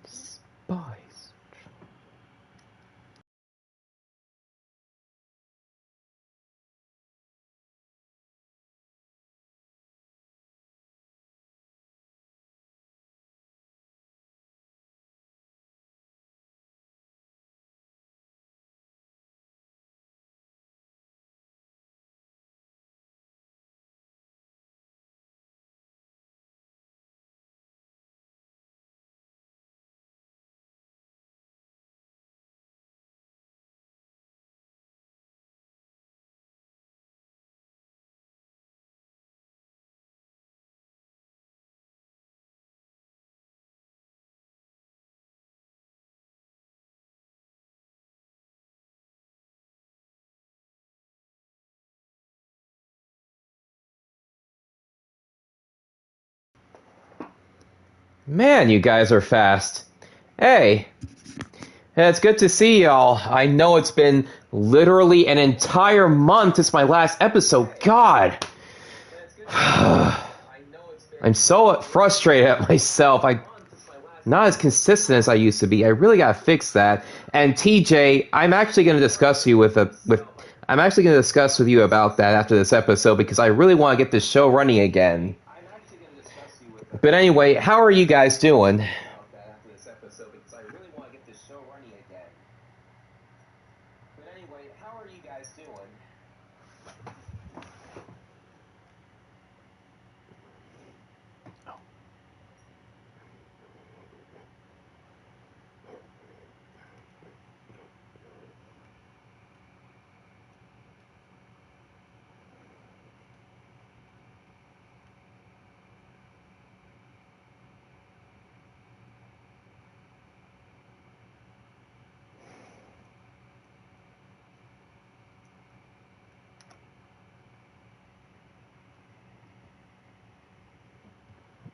Spies. Man, you guys are fast. Hey, it's good to see y'all. I know it's been literally an entire month since my last episode. God. I'm so frustrated at myself. I'm not as consistent as I used to be. I really gotta fix that. And TJ, I'm actually gonna discuss with you about that after this episode because I really want to get this show running again. But anyway, how are you guys doing?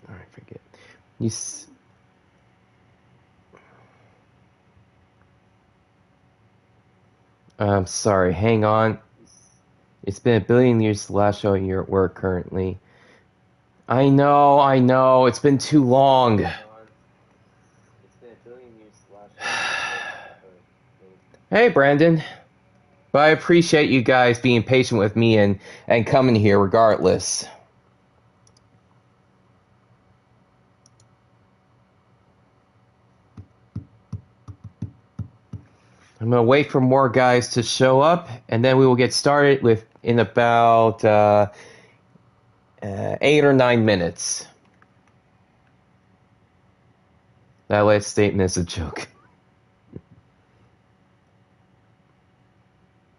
All right, forget. I'm sorry, hang on. It's been a billion years the last show you're at work currently. I know, it's been too long. Hey, Brandon. But I appreciate you guys being patient with me and coming here regardless. I'm going to wait for more guys to show up, and then we will get started in about 8 or 9 minutes. That last statement is a joke.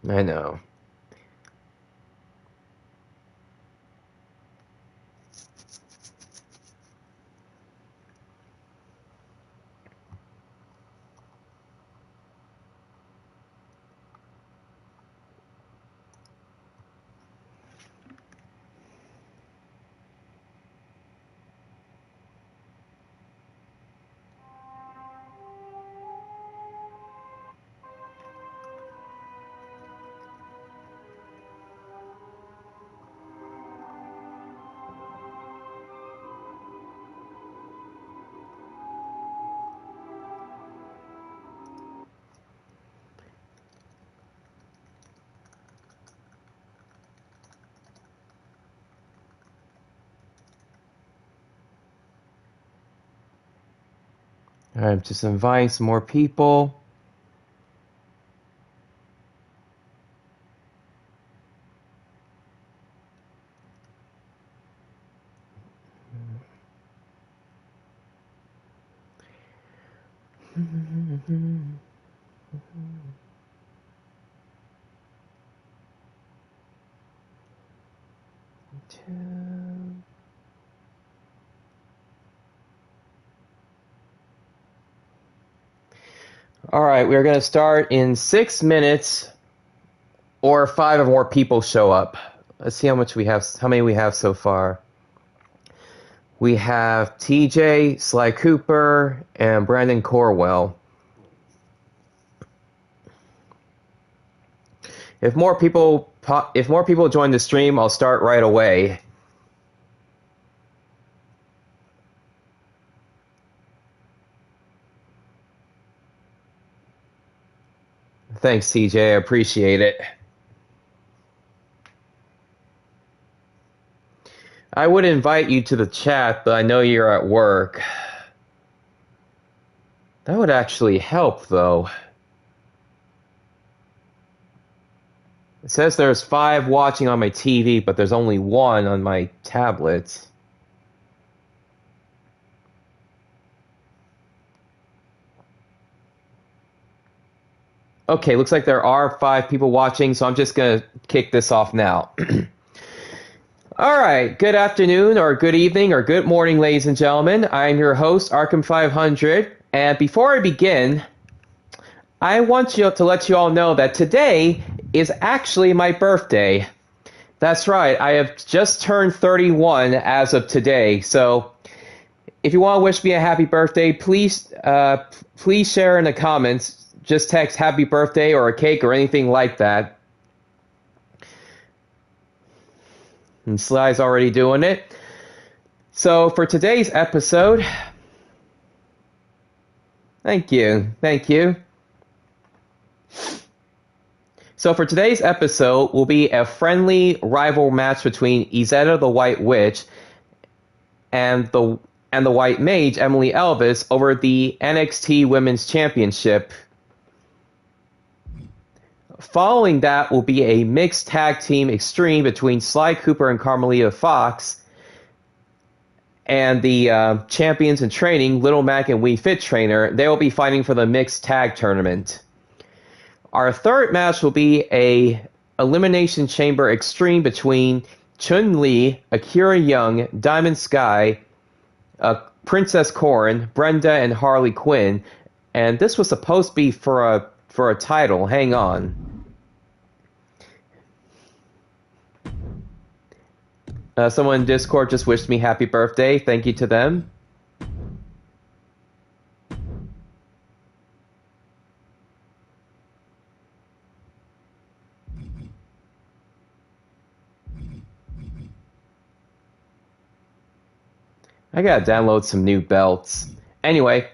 I know. Alright, just invite some more people. Alright, we're going to start in 6 minutes, or 5 or more people show up. Let's see how many we have so far. We have TJ, Sly Cooper, and Brandon Corwell. If more people join the stream, I'll start right away. Thanks, TJ. I appreciate it. I would invite you to the chat, but I know you're at work. That would actually help, though. It says there's 5 watching on my TV, but there's only 1 on my tablet. Okay, looks like there are 5 people watching, so I'm just going to kick this off now. All right, good afternoon, or good evening, or good morning, ladies and gentlemen. I'm your host, Arkham 500, and before I begin, I want to let you all know that today is actually my birthday. That's right, I have just turned 31 as of today, so if you want to wish me a happy birthday, please share in the comments. Just text happy birthday or a cake or anything like that. And Sly's already doing it. So for today's episode, thank you. So for today's episode will be a friendly rival match between Izetta the White Witch and the White Mage, Emily Elvis, over the NXT Women's Championship. Following that will be a mixed tag team extreme between Sly Cooper and Carmelita Fox and the champions in training, Little Mac and Wii Fit Trainer. They will be fighting for the mixed tag tournament. Our third match will be a Elimination Chamber extreme between Chun-Li, Akira Young, Diamond Sky, Princess Corrin, Brenda, and Harley Quinn. And this was supposed to be for a title. Hang on. Someone in Discord just wished me happy birthday. Thank you to them. I gotta download some new belts. Anyway,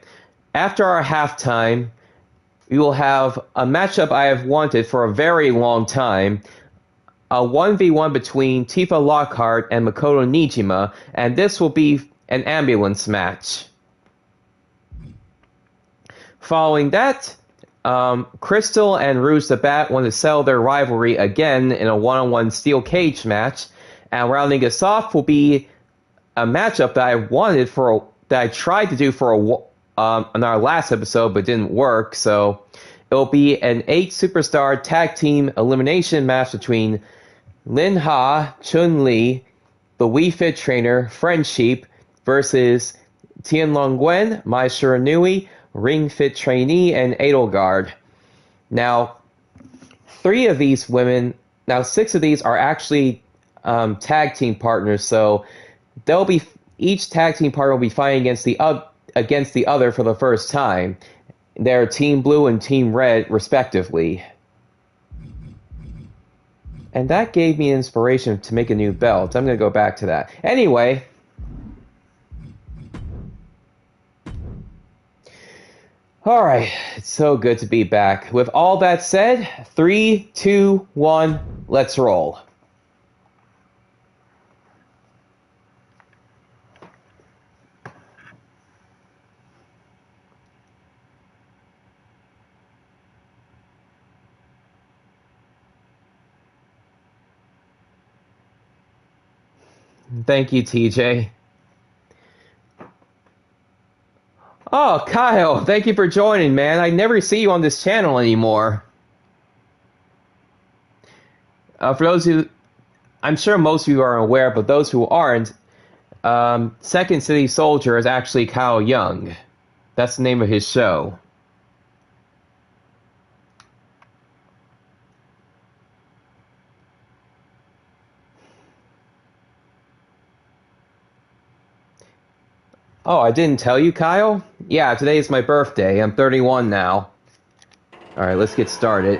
after our halftime, we will have a matchup I have wanted for a very long time. A 1v1 between Tifa Lockhart and Makoto Nijima, and this will be an ambulance match. Following that, Crystal and Rouge the Bat want to settle their rivalry again in a one-on-one steel cage match, and rounding us off will be a matchup that I wanted that I tried to do on our last episode but didn't work. So it'll be an 8-superstar tag team elimination match between Lin Ha, Chun-Li, the Wii Fit Trainer, Friendship, versus Tien Long Gwen, Mai Shiranui, Ring Fit Trainee, and Edelgard. Now, 6 of these are actually tag team partners, so each tag team partner will be fighting against the other for the first time. They're Team Blue and Team Red, respectively. And that gave me inspiration to make a new belt. I'm going to go back to that. Anyway. Alright, it's so good to be back. With all that said, 3, 2, 1, let's roll. Thank you, TJ. Oh, Kyle, thank you for joining, man. I never see you on this channel anymore. For those who, I'm sure most of you are aware, but those who aren't, Second City Soldier is actually Kyle Young. That's the name of his show. Oh, I didn't tell you, Kyle? Yeah, today is my birthday. I'm 31 now. Alright, let's get started.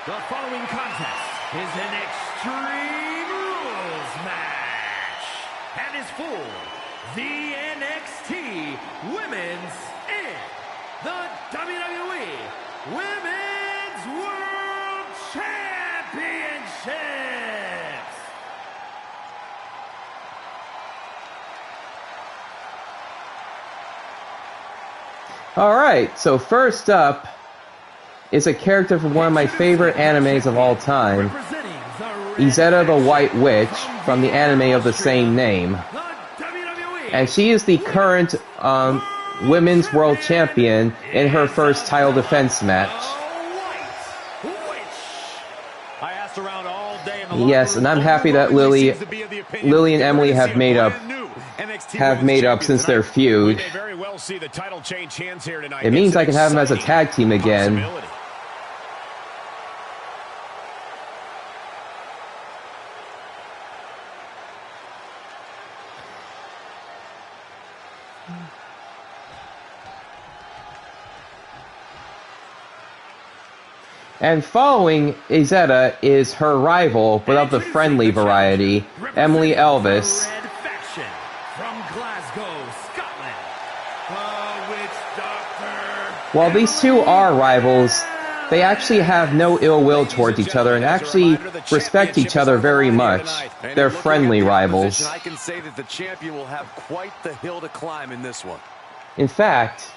The following contest is an Extreme Rules match and is for the NXT Women's and the WWE Women's World Championships. Alright, so first up is a character from one of my favorite animes of all time, Izetta the White Witch, from the anime of the same name. And she is the current Women's World Champion in her first title defense match. Yes, and I'm happy that Lily and Emily have made up since their feud. It means I can have them as a tag team again. And following Izetta is her rival, but of the friendly variety, Emily Elvis. While these two are rivals, they actually have no ill will towards each other and actually respect each other very much. They're friendly rivals. I can say that the champion will have quite the hill to climb in this one. In fact,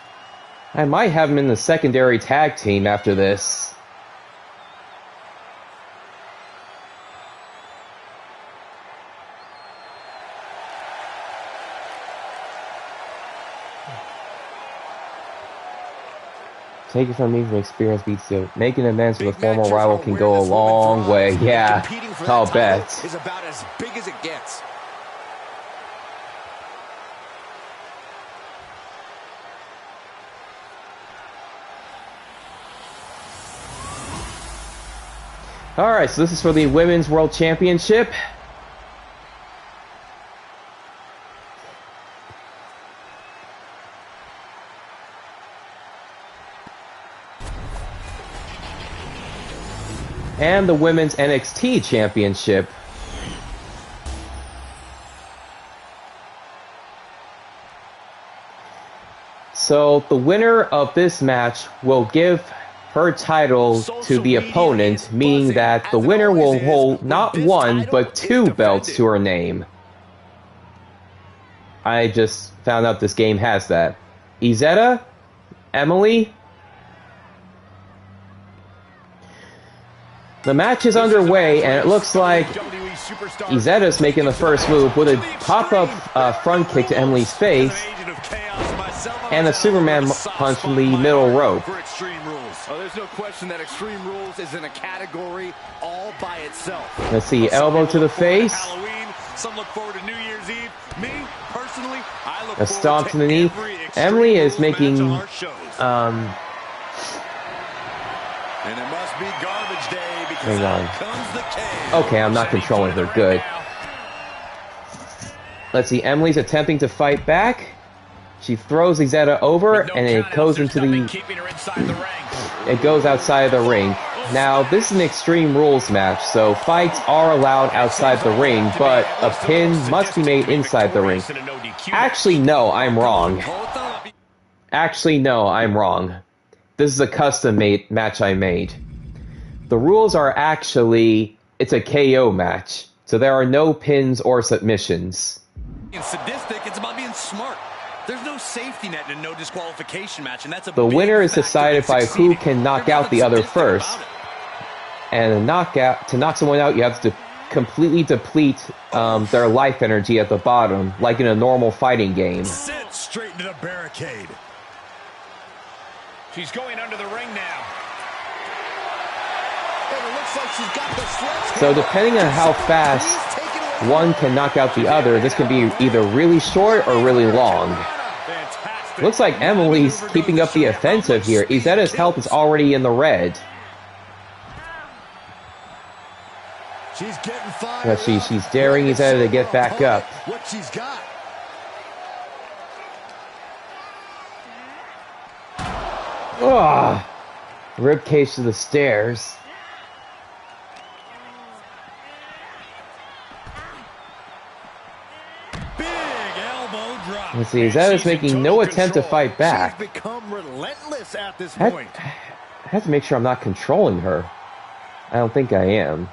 I might have him in the secondary tag team after this. Take it from me, from experience beats you. Making amends with a former rival can go a long way. Yeah, I'll bet. Is about as big as it gets. Alright, so this is for the Women's World Championship. And the Women's NXT Championship. So the winner of this match will give her title to the opponent, meaning that the winner will hold not one, but two belts to her name. I just found out this game has that. Izetta? Emily? The match is underway, and it looks like Izetta's making the first move with a pop-up front kick to Emily's face, and a Superman punch from the middle rope. Oh, there's no question that Extreme Rules is in a category all by itself. Let's see, elbow to the face. Some look forward to New Year's Eve. Me, personally, I look a stomp to the knee. Emily is making and it must be garbage day because hang on. comes the cave. Okay, I'm not controlling her. Good. Let's see, Emily's attempting to fight back. She throws Izetta over, and it goes into it goes outside of the ring. Now, this is an Extreme Rules match, so fights are allowed outside the ring, but a pin must be made inside the ring. Actually, no, I'm wrong. Actually, no, I'm wrong. This is a custom-made match I made. The rules are actually, it's a KO match, so there are no pins or submissions. Being sadistic, it's about being smart. There's no safety net in a no disqualification match, and that's a the winner is decided by who can knock out the other first. And a knockout, to knock someone out, you have to completely deplete their life energy at the bottom, like in a normal fighting game. Sit straight into the barricade. She's going under the ring now. It looks like she's got the sledgehammer. So depending on how fast one can knock out the other, this can be either really short or really long. Fantastic. Looks like Emily's keeping up the offensive here. Izetta's health is already in the red. She's getting fired. Let's see, she's daring Izetta to get back up. What she's got. Ugh. Ribcage to the stairs. Big elbow elbow drop. Let's see, Izeta's She's in making total no attempt to control. fight back. She's become relentless at this I point. have to make sure I'm not controlling her. I don't think I am.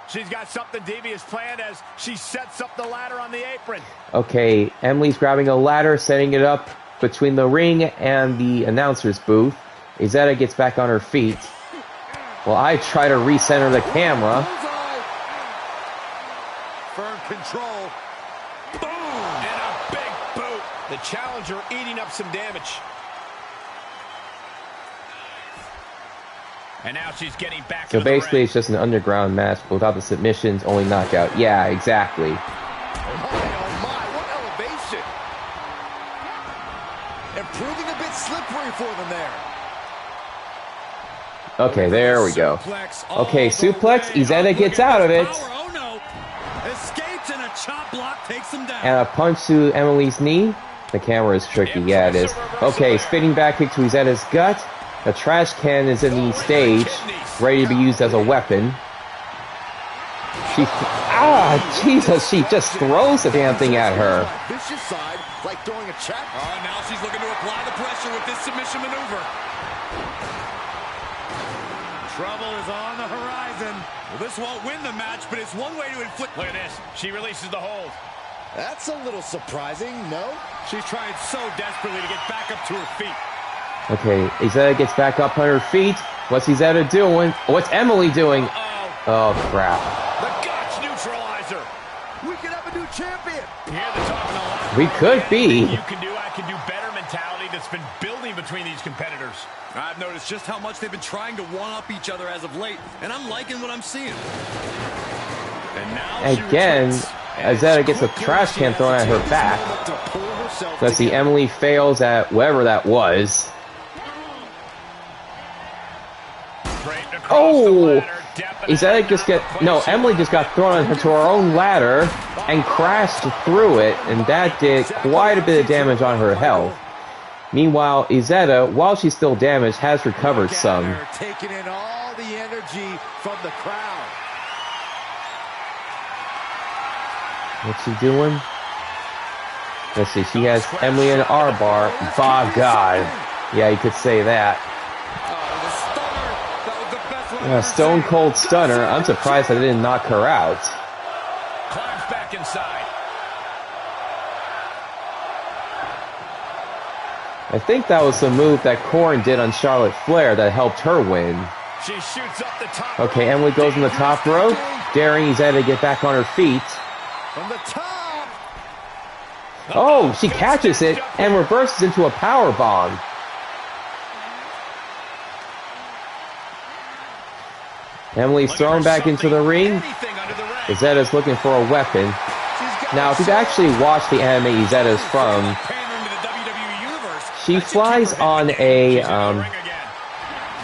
She's got something devious planned as she sets up the ladder on the apron. Okay, Emily's grabbing a ladder, setting it up between the ring and the announcer's booth. Izeta gets back on her feet. Well, I try to recenter the camera. Firm control. Boom! And a big boot. The challenger eating up some damage. And now she's getting back So into the basically, ring. it's just an underground match without the submissions, only knockout. Yeah, exactly. Oh my, what elevation. And proving a bit slippery for them there. Okay, there we go. Okay, suplex. Izeta gets out of it. Oh no! Escapes and a chop block takes him down. And a punch to Emily's knee. The camera is tricky. Yeah, it is. Okay, spinning back kick to Izeta's gut. The trash can is in the stage, ready to be used as a weapon. Jesus, she just throws the damn thing at her. Vicious side, like throwing a check. Now she's looking to apply the pressure with this submission maneuver. Trouble is on the horizon. Well, this won't win the match, but it's one way to inflict. Look at this. She releases the hold. That's a little surprising, no? She's trying so desperately to get back up to her feet. Okay, Izeta gets back up on her feet. What's Izeta doing? What's Emily doing? Oh, crap. The Gotch neutralizer. We could have a new champion. Hear the talk in the locker We room. could be. You can do, I can do better mentality that's been building between these competitors. I've noticed just how much they've been trying to one-up each other as of late, and I'm liking what I'm seeing. And now she Again, retreats. Izeta gets a trash can thrown at her back. Let's see, Emily fails at whatever that was. Oh! Izeta just Emily just got thrown into her own ladder and crashed through it, and that did quite a bit of damage on her health. Meanwhile, Izeta, while she's still damaged, has recovered some. Taking in all the energy from the crowd. What's she doing? Let's see, she has Emily in an R-bar. By God. Yeah, you could say that. Stone Cold Stunner. I'm surprised I didn't knock her out. Climbs back inside. I think that was the move that Corrin did on Charlotte Flair that helped her win. She shoots up the top. Okay, Emily goes in the top rope, daring Izeta to get back on her feet. From the top. Oh, she catches it and reverses into a power bomb. Emily's thrown back into the ring. Izeta's looking for a weapon. Now, if you've actually watched the anime Izeta's from, she flies on a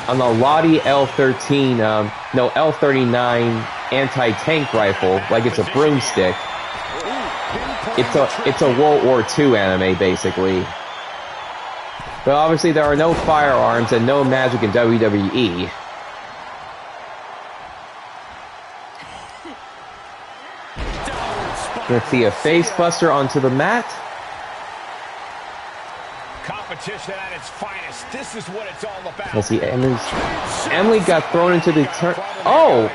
the Lottie L13, L39 anti-tank rifle, like it's a broomstick. It's a World War II anime, basically. But obviously there are no firearms and no magic in WWE. Let's see, a face buster onto the mat. Competition at its finest. This is what it's all about. Let's see, Emily got thrown into the turn. Oh!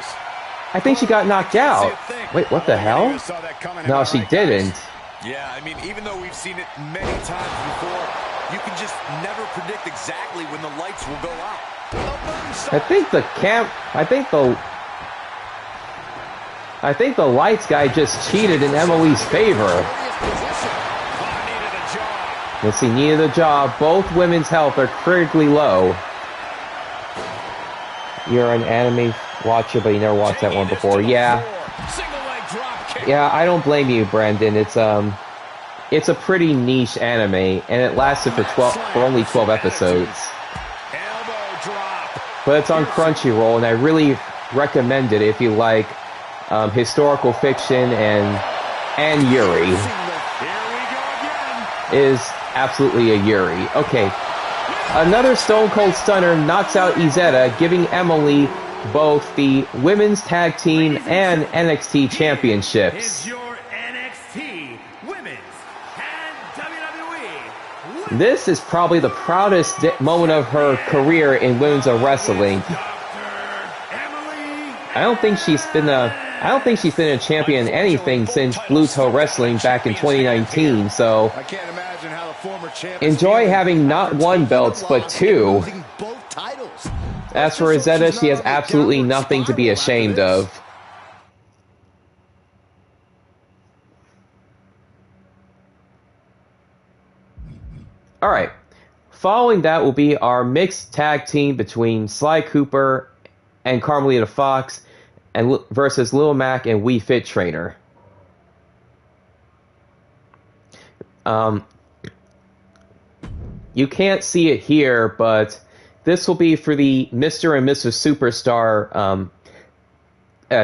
I think she got knocked out. Wait, what the hell? No, she didn't. Yeah, I mean, even though we've seen it many times before, you can just never predict exactly when the lights will go out. I think the lights guy just cheated in Emily's favor. Let's see, needed a job. Both women's health are critically low. You're an anime watcher, but you never watched that one before. Yeah. Yeah, I don't blame you, Brandon. It's a pretty niche anime, and it lasted for only 12 episodes. But it's on Crunchyroll, and I really recommend it if you like historical fiction and Yuri. Is absolutely a Yuri. Okay. Another Stone Cold Stunner knocks out Izeta, giving Emily both the Women's Tag Team and NXT Championships. Is your NXT Women's Tag This is probably the proudest moment of her career in women's wrestling. I don't think she's been a champion in anything since Blue Toe Wrestling back in 2019. So I can't imagine how the former champ enjoy having not one belts but two. As for Rosetta, she has absolutely nothing to be ashamed of. Alright, following that will be our mixed tag team between Sly Cooper and Carmelita Fox and versus Lil Mac and We Fit Trainer. You can't see it here, but this will be for the Mr. and Mrs. Superstar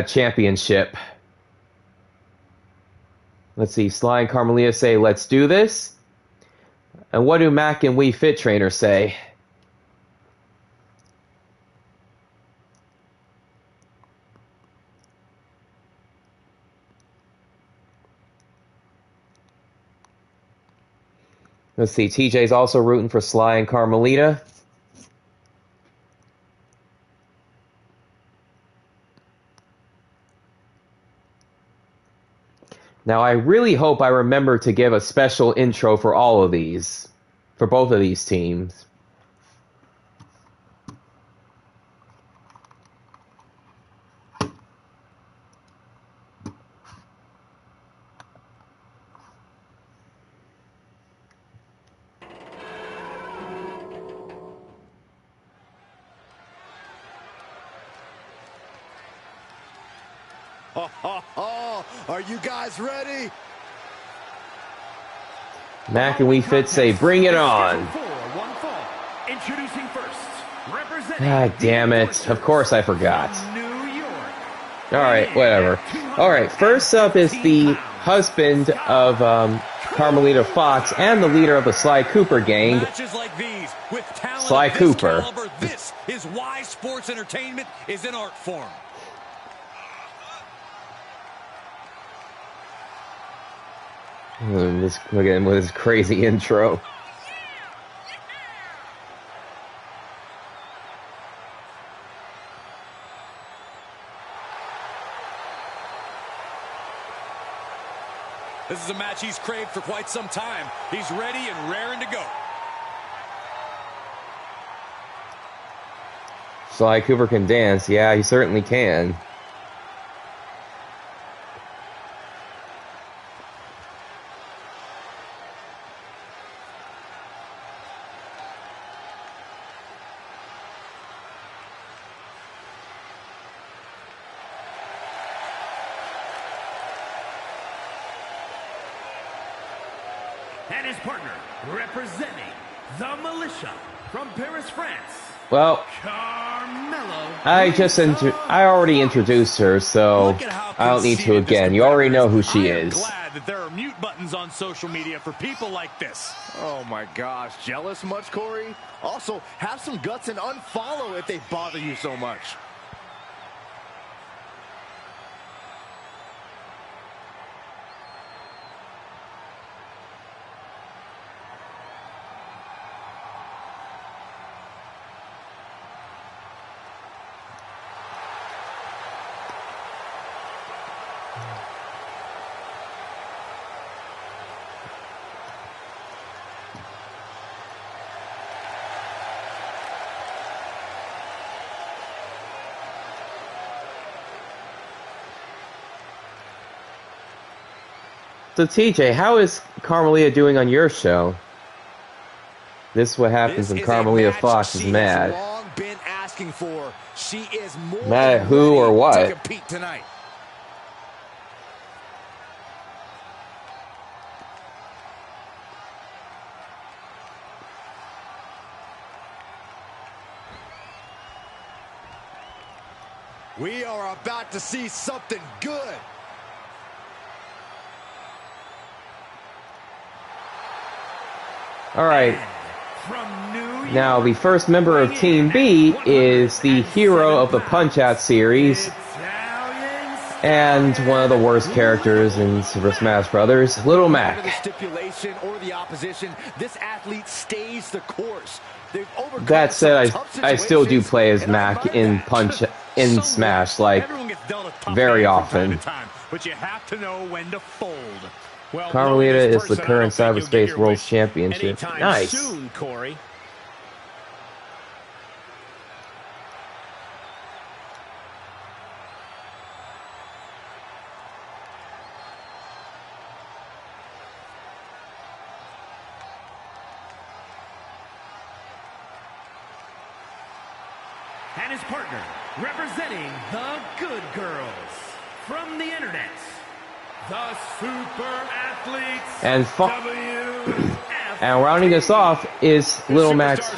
championship. Let's see, Sly and Carmelita say, "Let's do this." And what do Mac and We Fit Trainer say? Let's see, TJ's also rooting for Sly and Carmelita. Now, I really hope I remember to give a special intro for all of these, for both of these teams. Are you guys ready? Mac and We Fit say, "Bring it on." Introducing first, representing God damn it. Of course I forgot. New York. Alright, whatever. Alright, first up is the husband of Carmelita Fox and the leader of the Sly Cooper gang, Matches like these with talent Sly of this Cooper. caliber, this is why sports entertainment is an art form. Look at him with his crazy intro. This is a match he's craved for quite some time. He's ready and raring to go. Sly Cooper can dance. Yeah, he certainly can. And his partner, representing the Militia from Paris, France. Well, Carmelo. I already introduced her, so Look at how I don't need to conceited this again. You already know who she I am is. glad that there are mute buttons on social media for people like this. Oh my gosh, jealous much, Corey? Also, have some guts and unfollow if they bother you so much. So TJ, how is Carmelita doing on your show? This is what happens when Carmelita Fox is mad. Long been asking for. She is more Mad at than who or ready what? to compete tonight. We are about to see something good. Alright, From New York. now the first member of Team B is the hero of the Punch-Out series, Italian And one of the worst characters in Super Smash Brothers, Little Mac. The stipulation or the opposition, this athlete stays the course. That said, I still do play as Mac in Smash, like, very often. But you have to know when to fold. Well, Carmelita is the current Cyberspace World Championship. Nice. Soon, Corey. And his partner, representing the Good Girls from the internet, the Super Athletes. And rounding us off is Little Mac's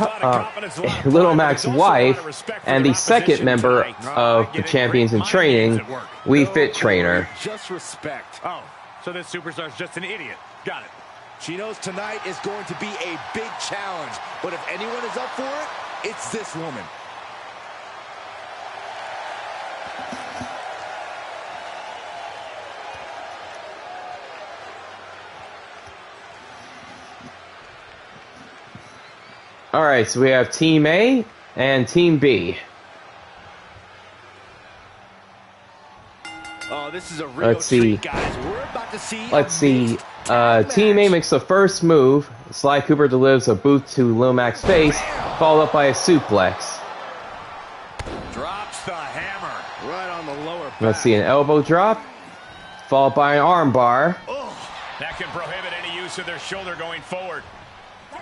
wife and the second member of the Champions in Training, Wii Fit Trainer. Just respect. Oh, so this superstar's just an idiot. Got it. She knows tonight is going to be a big challenge, but if anyone is up for it, it's this woman. All right, so we have Team A and Team B. Oh, this is a real Let's see. treat, guys. We're about to see Team A makes the first move. Sly Cooper delivers a boot to Lil Mac's face, followed up by a suplex. Drops the hammer. right on the lower back. Let's see, an elbow drop, followed by an arm bar. That can prohibit any use of their shoulder going forward.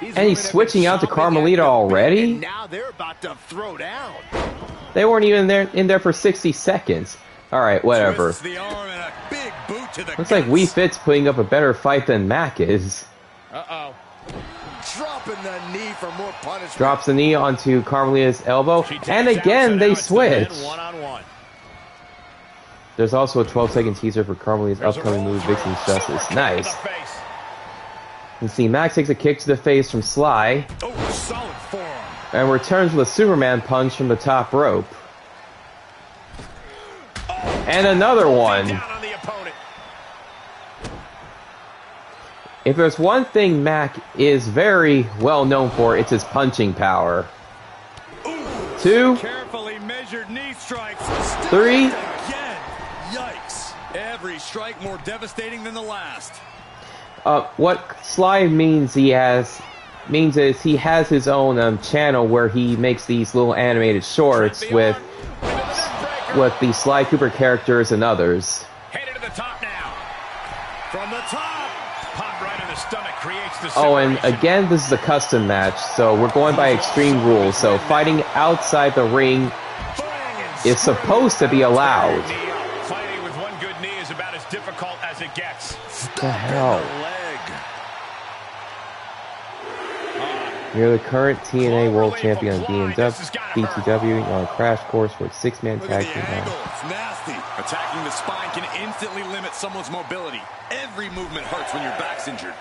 And he's switching out to Carmelita already? And now they're about to throw down. They weren't even in there for 60 seconds. Alright, whatever. The arm and a big boot to the Looks like Wii Fit's putting up a better fight than Mac is. Uh-oh. Dropping the knee for more punishment. Drops the knee onto Carmelita's elbow. She And taps out, again, so they now it's the men switch. one-on-one. There's also a 12-second teaser for Carmelita's upcoming move, Vixen's Justice. Nice. You see, Max takes a kick to the face from Sly, Oh, solid forearm. and returns with a Superman punch from the top rope. And another one. Down on the opponent. If there's one thing Mac is very well known for, it's his punching power. 2, carefully measured knee strikes. 3. Again. Yikes. Every strike more devastating than the last. What Sly means is he has his own channel where he makes these little animated shorts with the Sly Cooper characters and others. Headed to the top now. From the top. Pop right in the stomach creates the Oh, and separation. again, this is a custom match, so we're going by extreme rules. So fighting outside the ring is supposed to be allowed. Fighting with one good knee is about as difficult as it gets. What the hell? Leg. You're the current TNA World Champion on BTW. You're on a crash course for a 6-man Look tag at the team angle. match. It's nasty. Attacking the spine can instantly limit someone's mobility. Every movement hurts when your back's injured.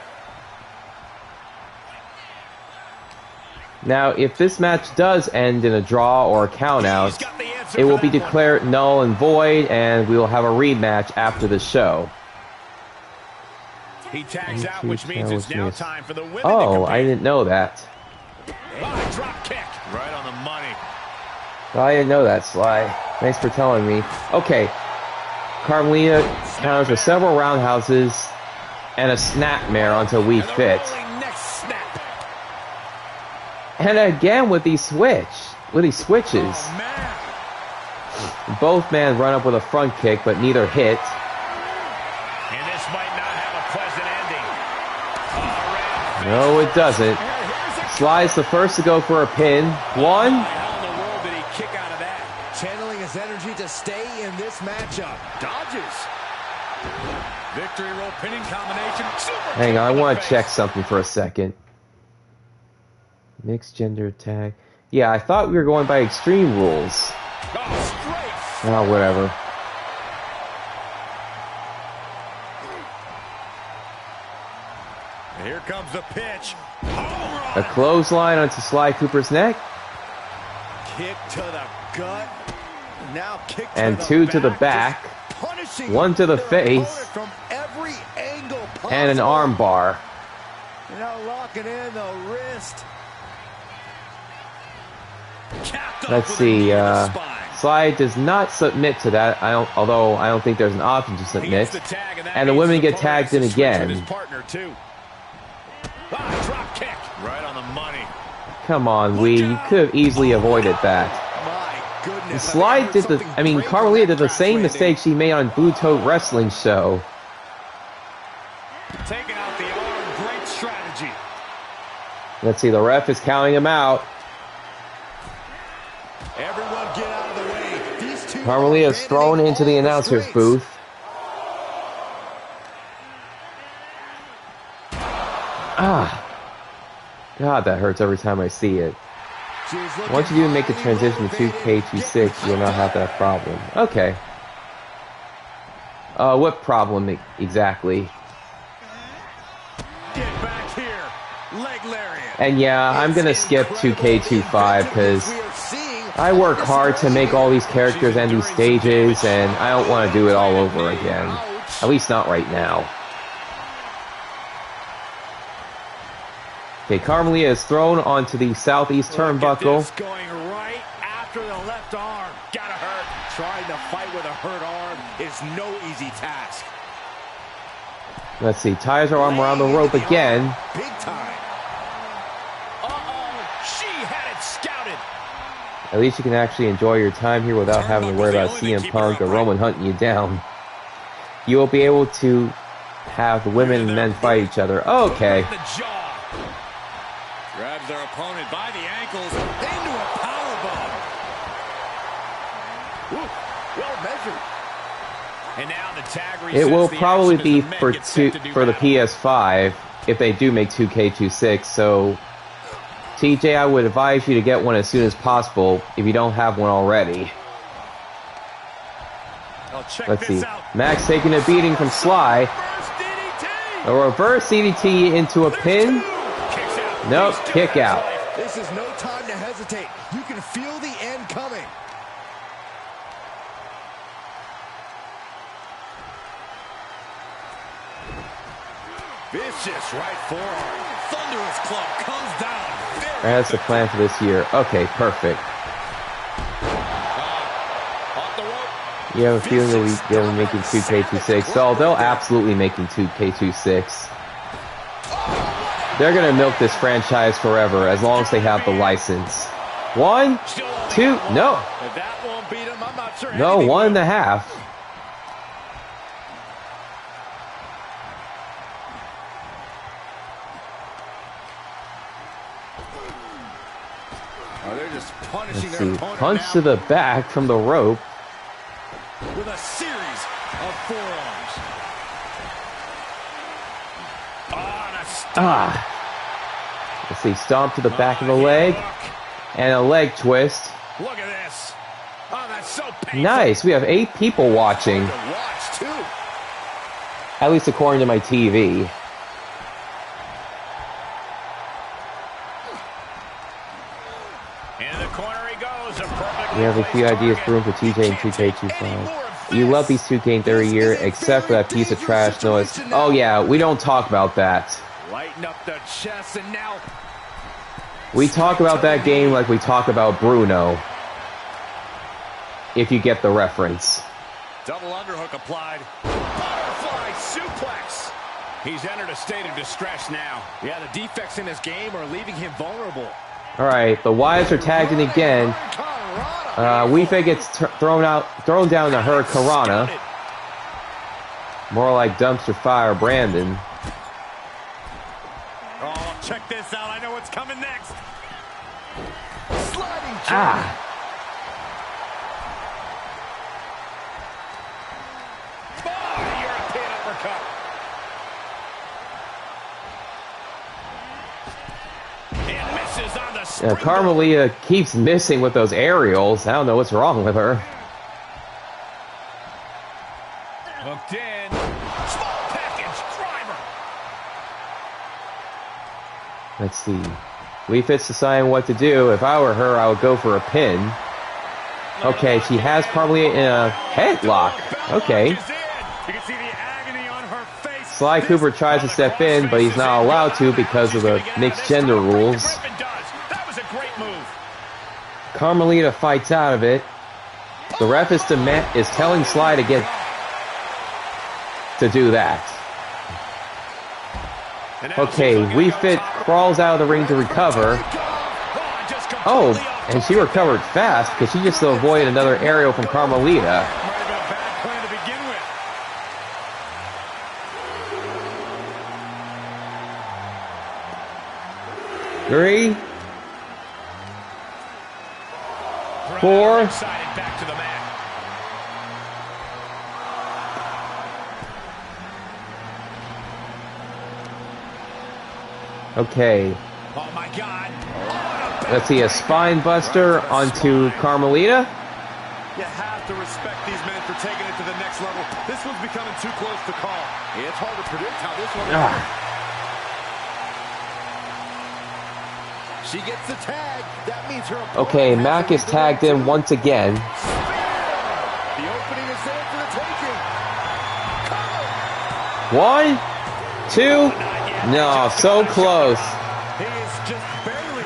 Now, if this match does end in a draw or a countout, it will be declared null and void, and we will have a rematch after the show. He tags out, which means it's now time for the women Oh, to I compete. didn't know that. Drop kick. Right on the money. I didn't know that, Sly. Thanks for telling me. Okay. Carmelita counters with several roundhouses and a snapmare onto Wii Fit. Next snap. And again with these switches. Oh, man. Both men run up with a front kick, but neither hit. And this might not have a pleasant ending. No, it doesn't. Sly's the first to go for a pin. 1. How in the world did he kick out of that? Channeling his energy to stay in this matchup. Dodges. Victory roll pinning combination. Super Hang on, I to the want to face. check something for a second. Mixed gender tag. Yeah, I thought we were going by extreme rules. Oh, straight. Oh, whatever. Here comes the pitch. A clothesline onto Sly Cooper's neck. Kick to the gut. Now kick to And the 2 to the back. One to the face. From every angle possible. And an arm bar. You're now locking in the wrist. Let's see. Slide does not submit to that. Although I don't think there's an option to submit. And the women get tagged in again. Drop kick. Right on the money. Come on, you could have easily avoided that. My goodness. Slide did Carmelia did the same mistake she made on Buto Wrestling Show. Taking out the arm. Great strategy. Let's see, the ref is counting him out. Everyone get out of the way. These two Carmelia is thrown into the announcer's booth. God, that hurts every time I see it. Once you do make the transition to 2K26, you'll not have that problem. Okay. What problem exactly? Get back here. Leg lariat. And yeah, I'm gonna skip 2K25 because I work hard to make all these characters and these stages, and I don't want to do it all over again. At least not right now. Okay, Carmelia is thrown onto the southeast turnbuckle. Going right after the left arm. Gotta hurt. Trying to fight with a hurt arm is no easy task. Let's see, ties her arm around the rope again. Big time. She had it scouted. At least you can actually enjoy your time here without having to worry about CM Punk or Roman hunting you down. You will be able to have the women and men fight each other. Okay. Grabs their opponent by the ankles into a powerbomb. Well measured. And now the tag resets. It will the probably action be as the men for get set to do the battle. PS5 if they do make 2K26. So, TJ, I would advise you to get one as soon as possible if you don't have one already. Let's see. Max taking a beating from Sly. A reverse DDT into a pin. Nope, kick out. This is no time to hesitate. You can feel the end coming. Vicious right forearm. Thunderous club comes down. That's the plan for this year. Okay, perfect. Off the rope. You have a feeling they'll be making 2K26. So they'll absolutely making 2K26. They're gonna milk this franchise forever as long as they have the license. 1, 2, no. If that won't beat him, I'm not sure. No, 1.5. Oh, they're just punishing Let's their see. opponent Punch now to the back from the rope. with a series of forearms. Oh, and a stomp. Let's see. Stomp to the back of the leg. And a leg twist. Look at this. Oh, that's so painful. Nice. We have 8 people watching. To watch, too. At least according to my TV. In the corner he goes. A perfect We have a few ideas brewing for TJ and 2K25. You love these 2 games every year, except for that piece of trash noise. Oh yeah, we don't talk about that. Lighten up the chest, and now We talk about that game like we talk about Bruno. If you get the reference. double underhook applied. Butterfly suplex. He's entered a state of distress now. Yeah, the defects in his game are leaving him vulnerable. Alright, the Wives are tagged in again. Weefa gets thrown down to her Karana. More like dumpster fire Brandon. Oh, check this out. I know what's coming next. Sliding jump. Oh, European uppercut. And misses on the springboard. Carmelia keeps missing with those aerials. I don't know what's wrong with her. Hooked in. Small package driver. Let's see. Weefit's deciding what to do. If I were her, I would go for a pin. Okay, she has probably a headlock. Okay. You can see the agony on her face. Sly Cooper tries to step in, but he's not allowed to because of the mixed gender rules. That was a great move. Carmelita fights out of it. The ref is telling Sly to do that. Okay, We Fit crawls out of the ring to recover. Oh, and she recovered fast because she just avoided another aerial from Carmelita. Three, 4. Back to the mat. Okay. Oh my God. Let's see, a spine buster onto Carmelita. You have to respect these men for taking it to the next level. This one's becoming too close to call. It's hard to predict how this one will end. She gets the tag. That means her opponent Okay, Mac is tagged in once again. The opening is there for the taking. 1, 2. No, so close. He is just barely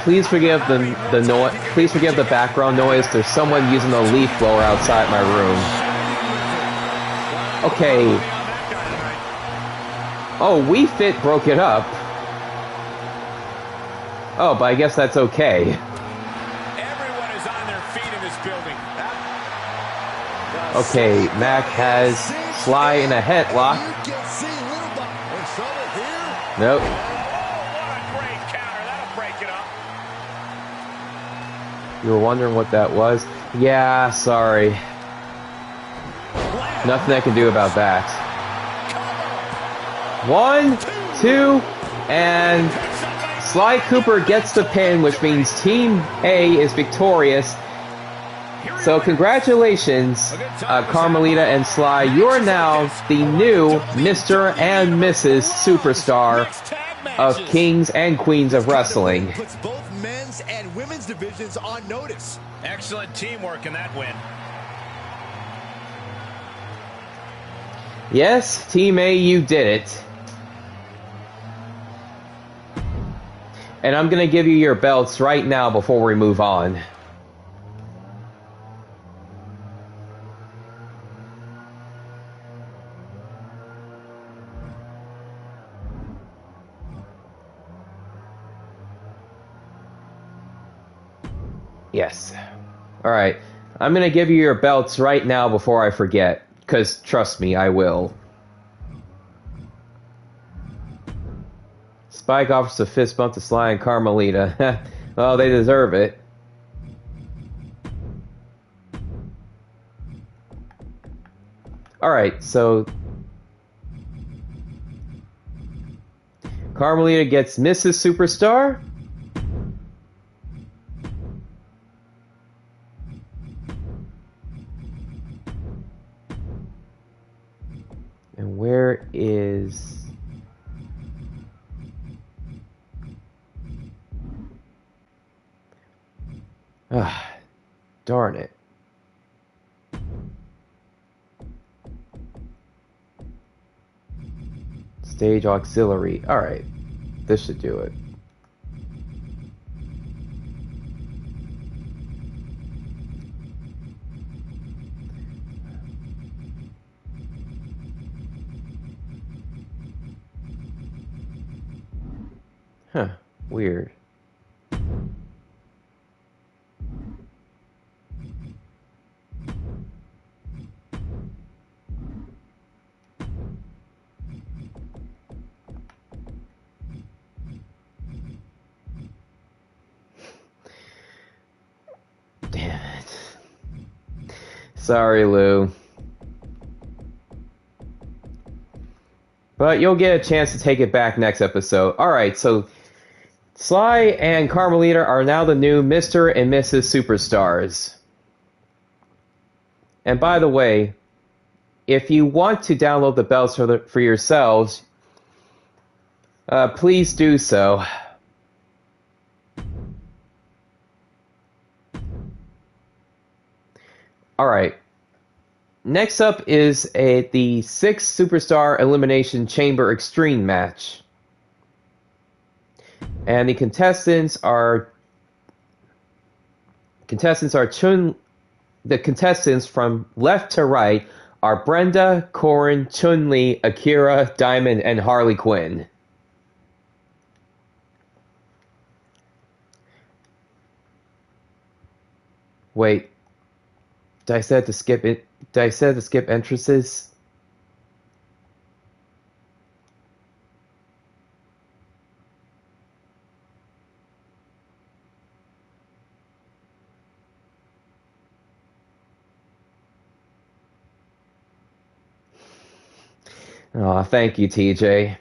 Please forgive the noise. Please forgive the background noise. There's someone using a leaf blower outside my room. Okay. Oh, We Fit broke it up. Oh, but I guess that's okay. Everyone is on their feet in this building. Okay, Mac has Sly in a headlock. Nope. Oh, what a great counter. That'll break it up. You were wondering what that was? Yeah, sorry. Nothing I can do about that. 1, 2, and Sly Cooper gets the pin, which means Team A is victorious. So congratulations, Carmelita and Sly. You're now the new Mr. and Mrs. Superstar of Kings and Queens of Wrestling. Puts both men's and women's divisions on notice. Excellent teamwork in that win. Yes, Team A, you did it. And I'm going to give you your belts right now before we move on. Yes. Alright. I'm going to give you your belts right now before I forget. Because, trust me, I will. Spike offers a fist bump to Sly and Carmelita. Well, they deserve it. Alright, so... Carmelita gets Mrs. Superstar. And where is... Ah, darn it. Stage auxiliary. Alright. This should do it. Huh. Weird. Damn it. Sorry, Lou. But you'll get a chance to take it back next episode. Alright, so Sly and Carmelita are now the new Mr. and Mrs. Superstars. And by the way, if you want to download the belts for yourselves, please do so. Alright. next up is the 6 Superstar Elimination Chamber Extreme match. And the contestants are from left to right are Brenda, Corin, Chun-Li, Akira, Diamond, and Harley Quinn. Wait, did I say to skip it? Did I say to skip entrances? Aw, thank you, TJ.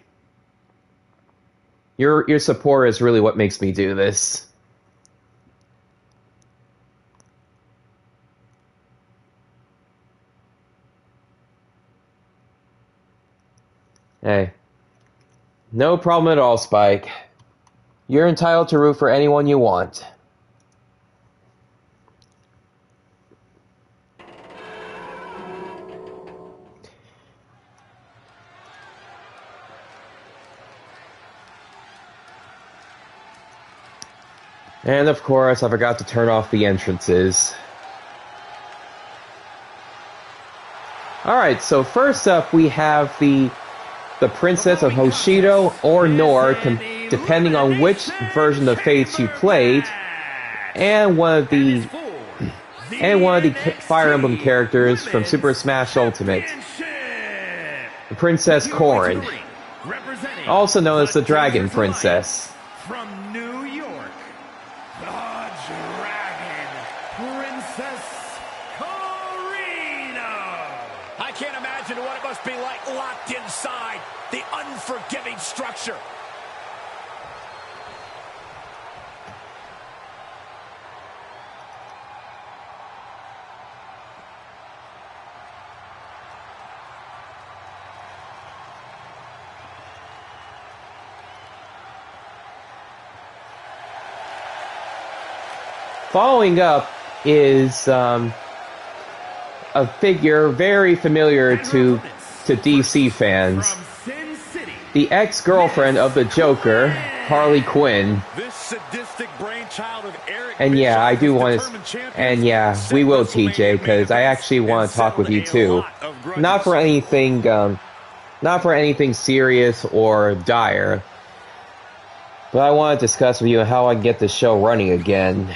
Your support is really what makes me do this. Hey, no problem at all, Spike. You're entitled to root for anyone you want. And of course, I forgot to turn off the entrances. Alright, so first up we have the Princess of Hoshido or Nor, depending on which version of Fates you played, and one of the Fire Emblem characters from Super Smash Ultimate, the Princess Corrin, also known as the Dragon Princess. From New York, the Dragon Princess Corina. I can't imagine what it must be like locked inside the unforgiving structure. Following up is a figure very familiar to DC fans. The ex-girlfriend of the Joker, Harley Quinn. This sadistic brainchild of Eric And yeah, I do want to, and yeah, we will, TJ, because I actually want to talk with you too. Not for anything serious or dire, but I want to discuss with you how I can get the show running again.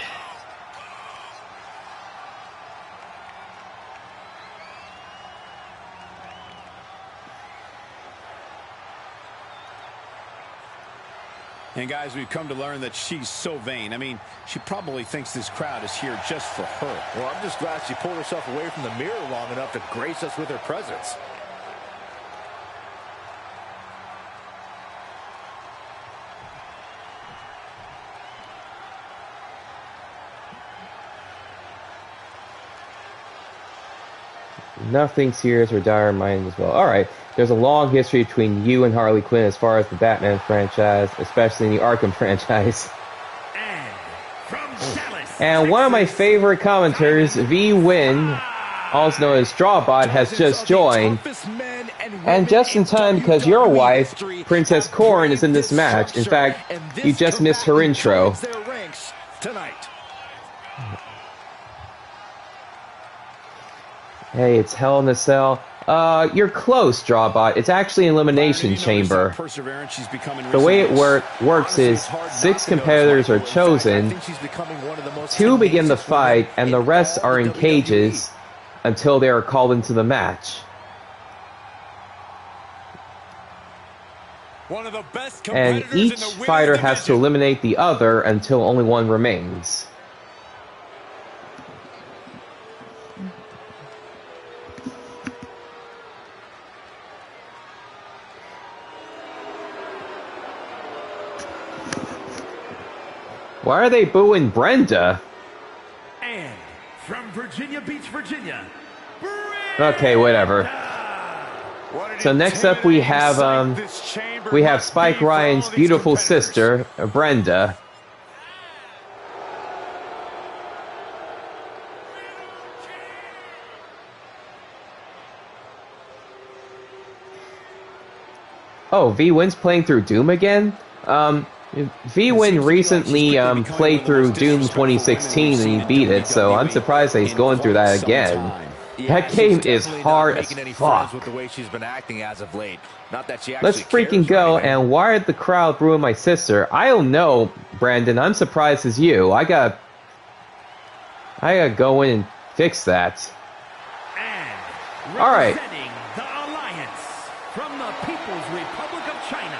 And guys, we've come to learn that she's so vain. I mean, she probably thinks this crowd is here just for her. Well, I'm just glad she pulled herself away from the mirror long enough to grace us with her presence. Nothing serious or dire in mind as well. Alright, there's a long history between you and Harley Quinn as far as the Batman franchise, especially in the Arkham franchise. And one of my favorite commenters, V Win, also known as Strawbot, has just joined. And just in time because your wife, Princess Corrin, is in this match. In fact, you just missed her intro. Hey, it's Hell in a Cell. You're close, Strawbot. It's actually an elimination chamber. The way it works is 6 competitors are chosen, 2 begin the fight, and the rest are in cages until they are called into the match. And each fighter has to eliminate the other until only one remains. Why are they booing Brenda? And from Virginia Beach, Virginia. Okay, whatever. So next up we have Spike Ryan's beautiful sister, Brenda. Oh, V-Win's playing through Doom again? V-Win recently played through Doom 2016 and he beat it, so I'm surprised that he's going through that again. That game is hard as fuck. With the way she's been acting as of late. Not that she Let's freaking go, and why did the crowd ruin my sister? I don't know, Brandon. I'm surprised as you. I gotta go in and fix that. And Alright. representing the Alliance from the People's Republic of China,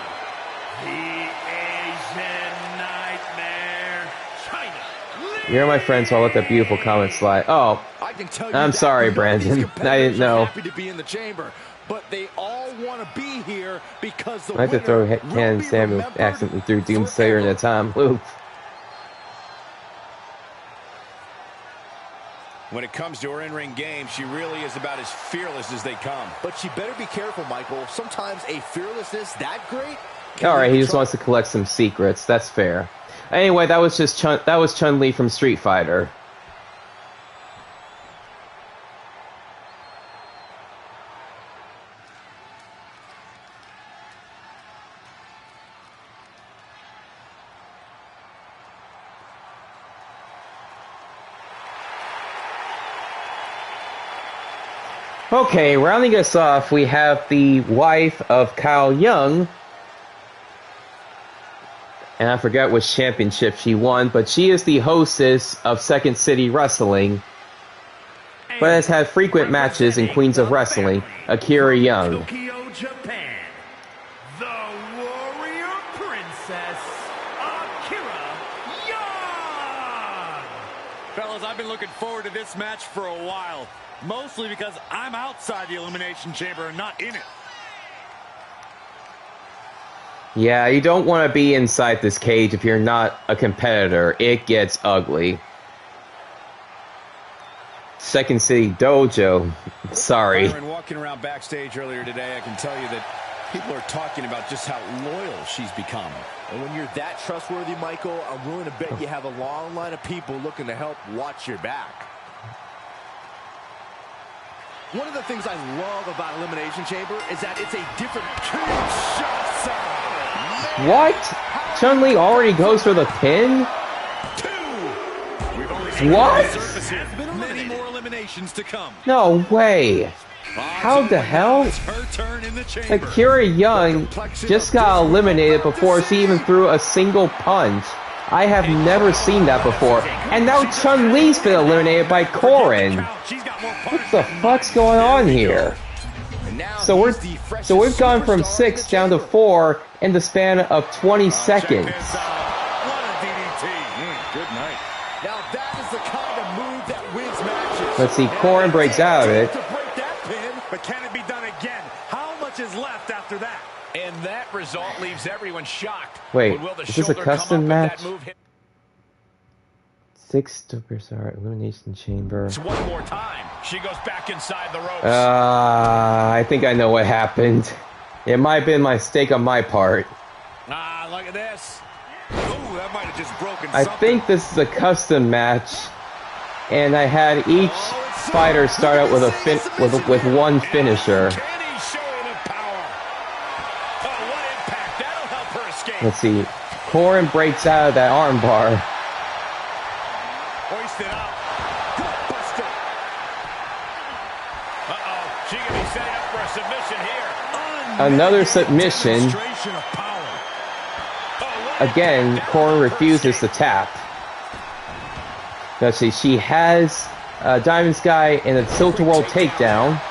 the Asian Nightmare, China. You're my friend, so I'll let that beautiful comment slide. Oh, I can tell you I'm sorry, Brandon. I didn't know. Happy to be in the chamber, but they all want to be here because the I had to throw winner Ken will be Samuel remembered accidentally threw Doomsayer in a time loop. When it comes to her in-ring game, she really is about as fearless as they come. But she better be careful, Michael. Sometimes a fearlessness that great. Alright, he just wants to collect some secrets. That's fair. Anyway, that was just Chun-Li from Street Fighter. Okay, rounding us off, we have the wife of Kyle Young. And I forgot which championship she won, but she is the hostess of Second City Wrestling, but has had frequent matches in Queens of Wrestling, Akira Young. Tokyo, Japan, the Warrior Princess, Akira Young. Fellas, I've been looking forward to this match for a while. Mostly because I'm outside the Elimination Chamber and not in it. Yeah, you don't want to be inside this cage if you're not a competitor. It gets ugly. Second City Dojo. Sorry. Byron, walking around backstage earlier today, I can tell you that people are talking about just how loyal she's become. And when you're that trustworthy, Michael, I'm willing to bet you have a long line of people looking to help watch your back. One of the things I love about Elimination Chamber is that it's a different What? Chun-Li already goes for the pin? What? Many more eliminations to come. No way. How the hell? Akira Young just got eliminated before she even threw a single punch. I have never seen that before. And now Chun-Li's been eliminated by Corin. What the fuck's going on here? So we've gone from 6 down to 4 in the span of 20 seconds. Good night. Now that is the kind of move that wins matches. Let's see, Corin breaks out of it. But can it be done again? How much is left after that? And that result leaves everyone shocked. Wait, is this a custom match? 6 superstar elimination chamber. It's one more time. She goes back inside the ropes. I think I know what happened. It might have been a mistake on my part. Look at this. Ooh, that might have just broken I something. think this is a custom match, and I had each fighter start out with with one finisher. Let's see. Corin breaks out of that armbar. Hoisted up. Buster. Uh-oh. She could be setting up for a submission here. Another submission. Again, Corin refuses to tap. Let's see. She has Diamond Sky in a tilt-a-whirl takedown.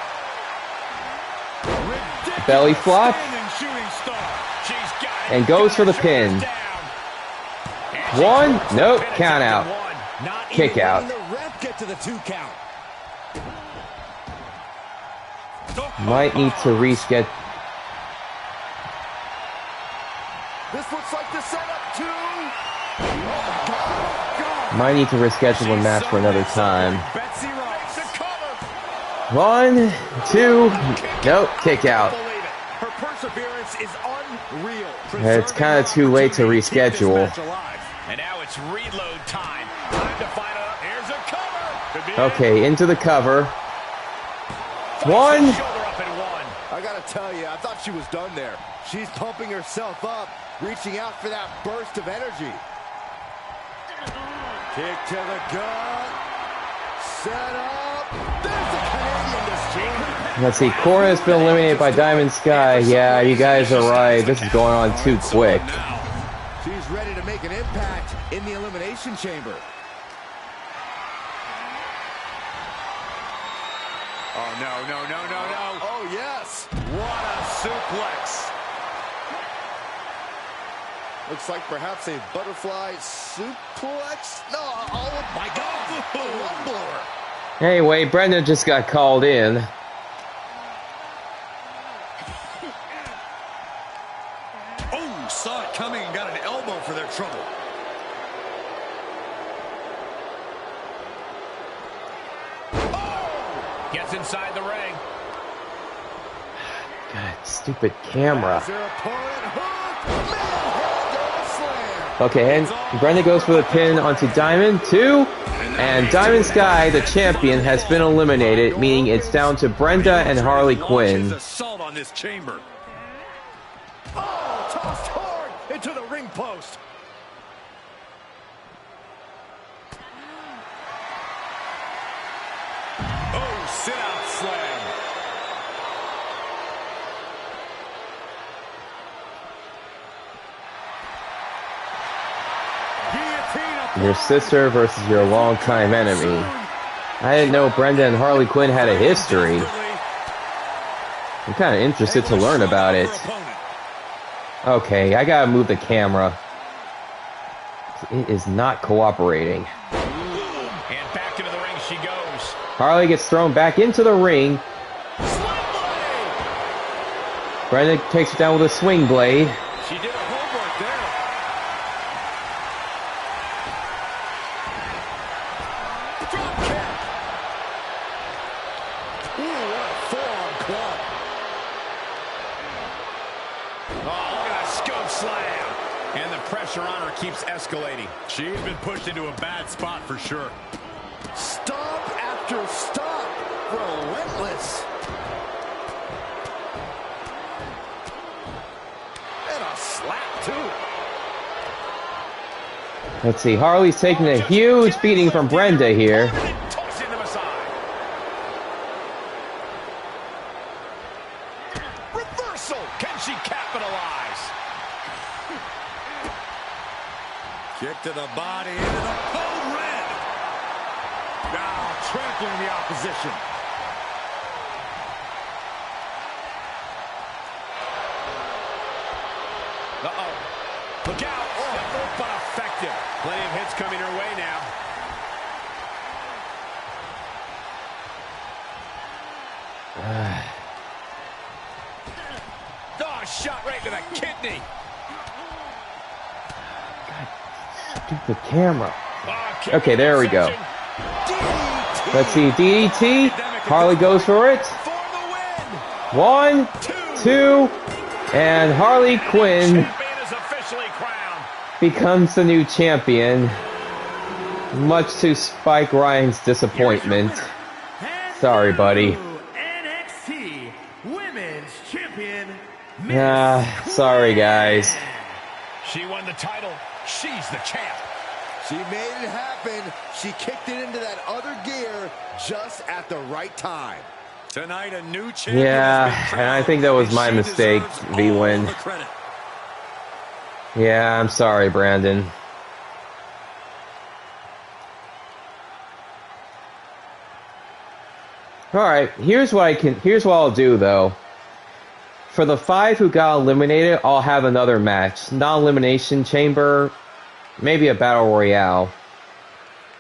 Belly flop. And goes for the pin. 1, nope, count out. Kick out. Might need to reschedule. This looks like the setup to... Might need to reschedule a match for another time. 1, 2, nope, kick out. Her perseverance is unreal. It's kind of too late to reschedule. And now it's reload time. Time to find out. Here's a cover. Okay, into the cover. 1. Shoulder up and one. I gotta tell you, I thought she was done there. She's pumping herself up, reaching out for that burst of energy. Kick to the gut. Set up. There's the Canadian destroyer. Let's see. Cora has been eliminated by Diamond Sky. Yeah, you guys are right. This is going on too quick. She's ready to make an impact in the Elimination Chamber. Oh, no. Oh, yes. What a suplex. Looks like perhaps a butterfly suplex. No, oh my God. A lung blower. Anyway, Brenda just got called in. Oh, saw it coming and got an elbow for their trouble. Oh! Gets inside the ring. God, stupid camera. As their opponent hooked. Man, Okay, and Brenda goes for the pin onto Diamond. 2. And Diamond Sky, the champion, has been eliminated, meaning it's down to Brenda and Harley Quinn. Assault on this chamber. Oh, tossed hard into the ring post. Oh, sit-out slam. Your sister versus your longtime enemy. I didn't know Brenda and Harley Quinn had a history. I'm kind of interested to learn about it. Okay, I gotta move the camera. It is not cooperating. And back into the ring she goes. Harley gets thrown back into the ring. Brenda takes it down with a swing blade. She did her homework there. Drop kick. Ooh, what a forearm club. Oh, look at that scope slam. And the pressure on her keeps escalating. She's been pushed into a bad spot for sure. Stomp after stomp. Relentless. And a slap, too. Let's see, Harley's taking a huge beating from Brenda here. Tossing them aside. Reversal. Can she capitalize? Kick to the body into the code red. Now trampling the opposition. Uh-oh. Look out. Oh, but effective. Plenty of hits coming her way now. Oh, shot right to the kidney. Stupid camera. Oh, Okay, there we go. Let's see, DDT. Harley goes for it. For the win. 1, 2, and Harley Quinn Champion is officially crowned. becomes the new champion, much to Spike Ryan's disappointment. Sorry, buddy. NXT Women's Champion. Sorry, guys. She won the title. She's the champ. She made it happen. She kicked it into that other gear just at the right time. Tonight, a new champion. Yeah, and I think that was my mistake, V-Win. Yeah, I'm sorry, Brandon. Alright, here's what I'll do though. For the 5 who got eliminated, I'll have another match. Non-elimination chamber, maybe a battle royale.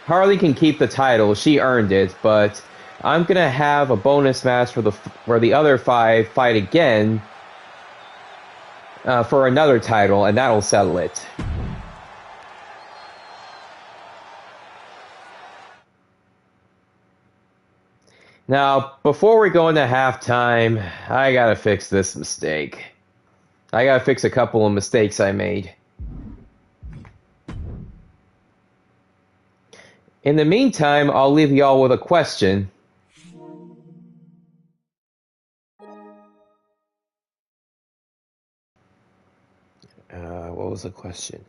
Harley can keep the title, she earned it, but I'm gonna have a bonus match where the other 5 fight again for another title, and that'll settle it. Now, before we go into halftime, I gotta fix this mistake. I gotta fix a couple of mistakes I made. In the meantime, I'll leave y'all with a question. what was the question?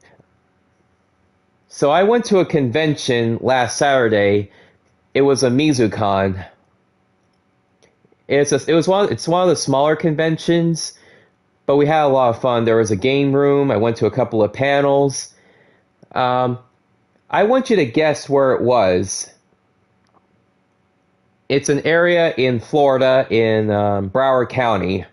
So I went to a convention last Saturday. It was a MizuCon. It's one of the smaller conventions, but we had a lot of fun. There was a game room. I went to a couple of panels. I want you to guess where it was. It's an area in Florida in Broward County.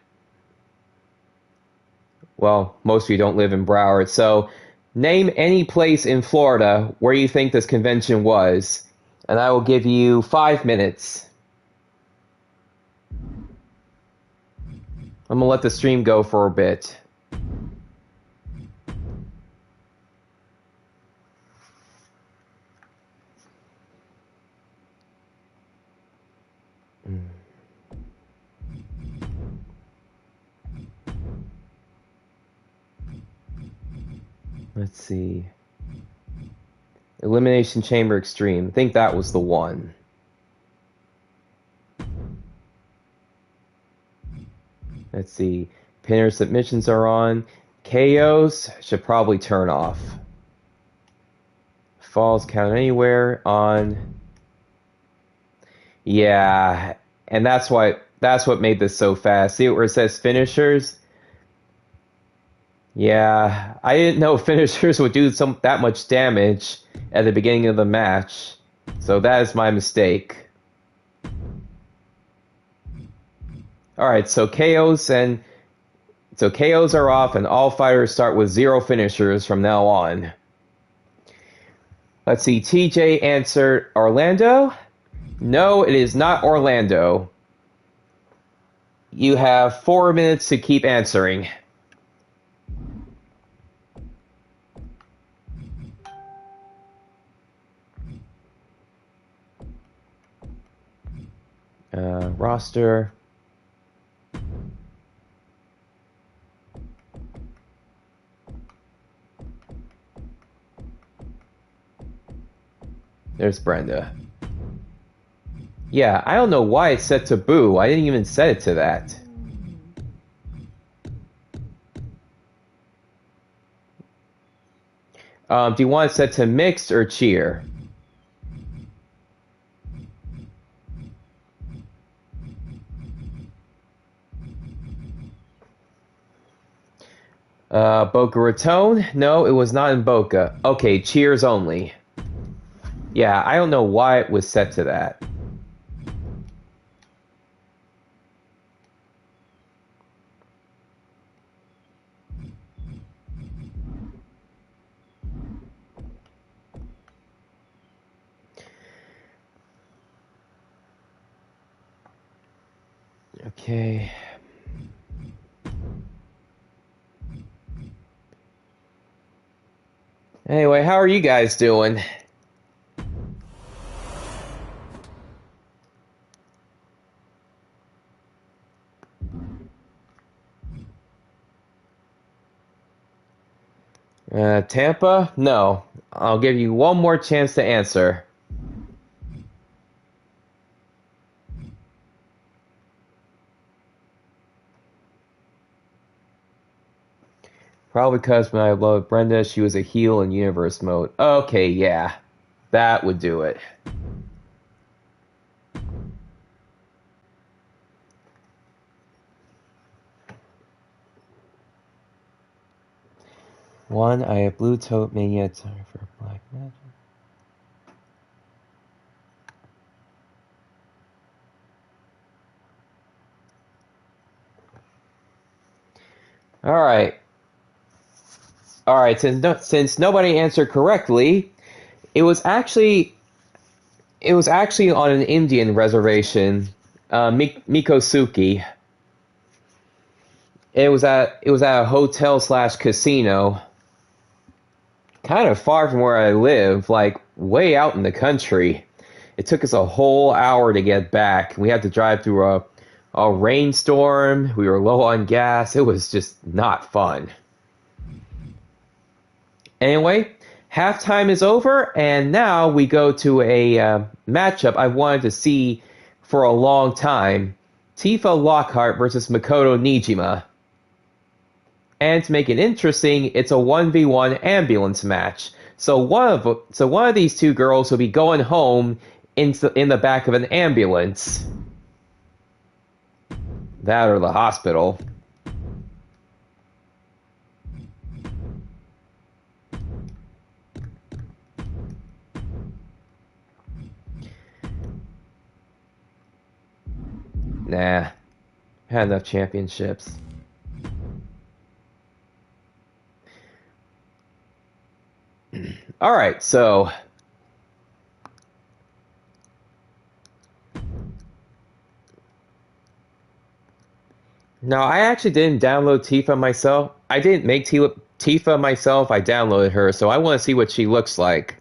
Well, most of you don't live in Broward, so name any place in Florida where you think this convention was, and I will give you 5 minutes. I'm going to let the stream go for a bit. Let's see. Elimination Chamber Extreme. I think that was the one. Let's see. Pinner submissions are on. KOs should probably turn off. Falls count anywhere on. Yeah, and that's what made this so fast. See where it says finishers? Yeah, I didn't know finishers would do that much damage at the beginning of the match. So that is my mistake. Alright, so KOs are off and all fighters start with 0 finishers from now on. Let's see, TJ answered Orlando? No, it is not Orlando. You have 4 minutes to keep answering. Roster. There's Brenda. Yeah, I don't know why it's set to boo. I didn't even set it to that. Do you want it set to mixed or cheer? Boca Raton? No, it was not in Boca. Okay, cheers only. Yeah, I don't know why it was set to that. Okay. Anyway, how are you guys doing? Tampa? No. I'll give you one more chance to answer. Probably because when I loved Brenda, she was a heel in universe mode. Okay, yeah. That would do it. One, I have Blue Tote Mania time for Black Magic. Alright, since nobody answered correctly, it was actually on an Indian reservation, Mikosuke. It was at a hotel / casino, kind of far from where I live, like way out in the country. It took us a whole hour to get back. We had to drive through a rainstorm. We were low on gas. It was just not fun. Anyway, halftime is over, and now we go to a matchup I wanted to see for a long time. Tifa Lockhart versus Makoto Nijima. And to make it interesting, it's a 1v1 ambulance match. So one of these two girls will be going home in the back of an ambulance. That or the hospital. Nah. Had enough championships. Alright, so... No, I actually didn't download Tifa myself. I didn't make Tifa myself. I downloaded her, so I want to see what she looks like.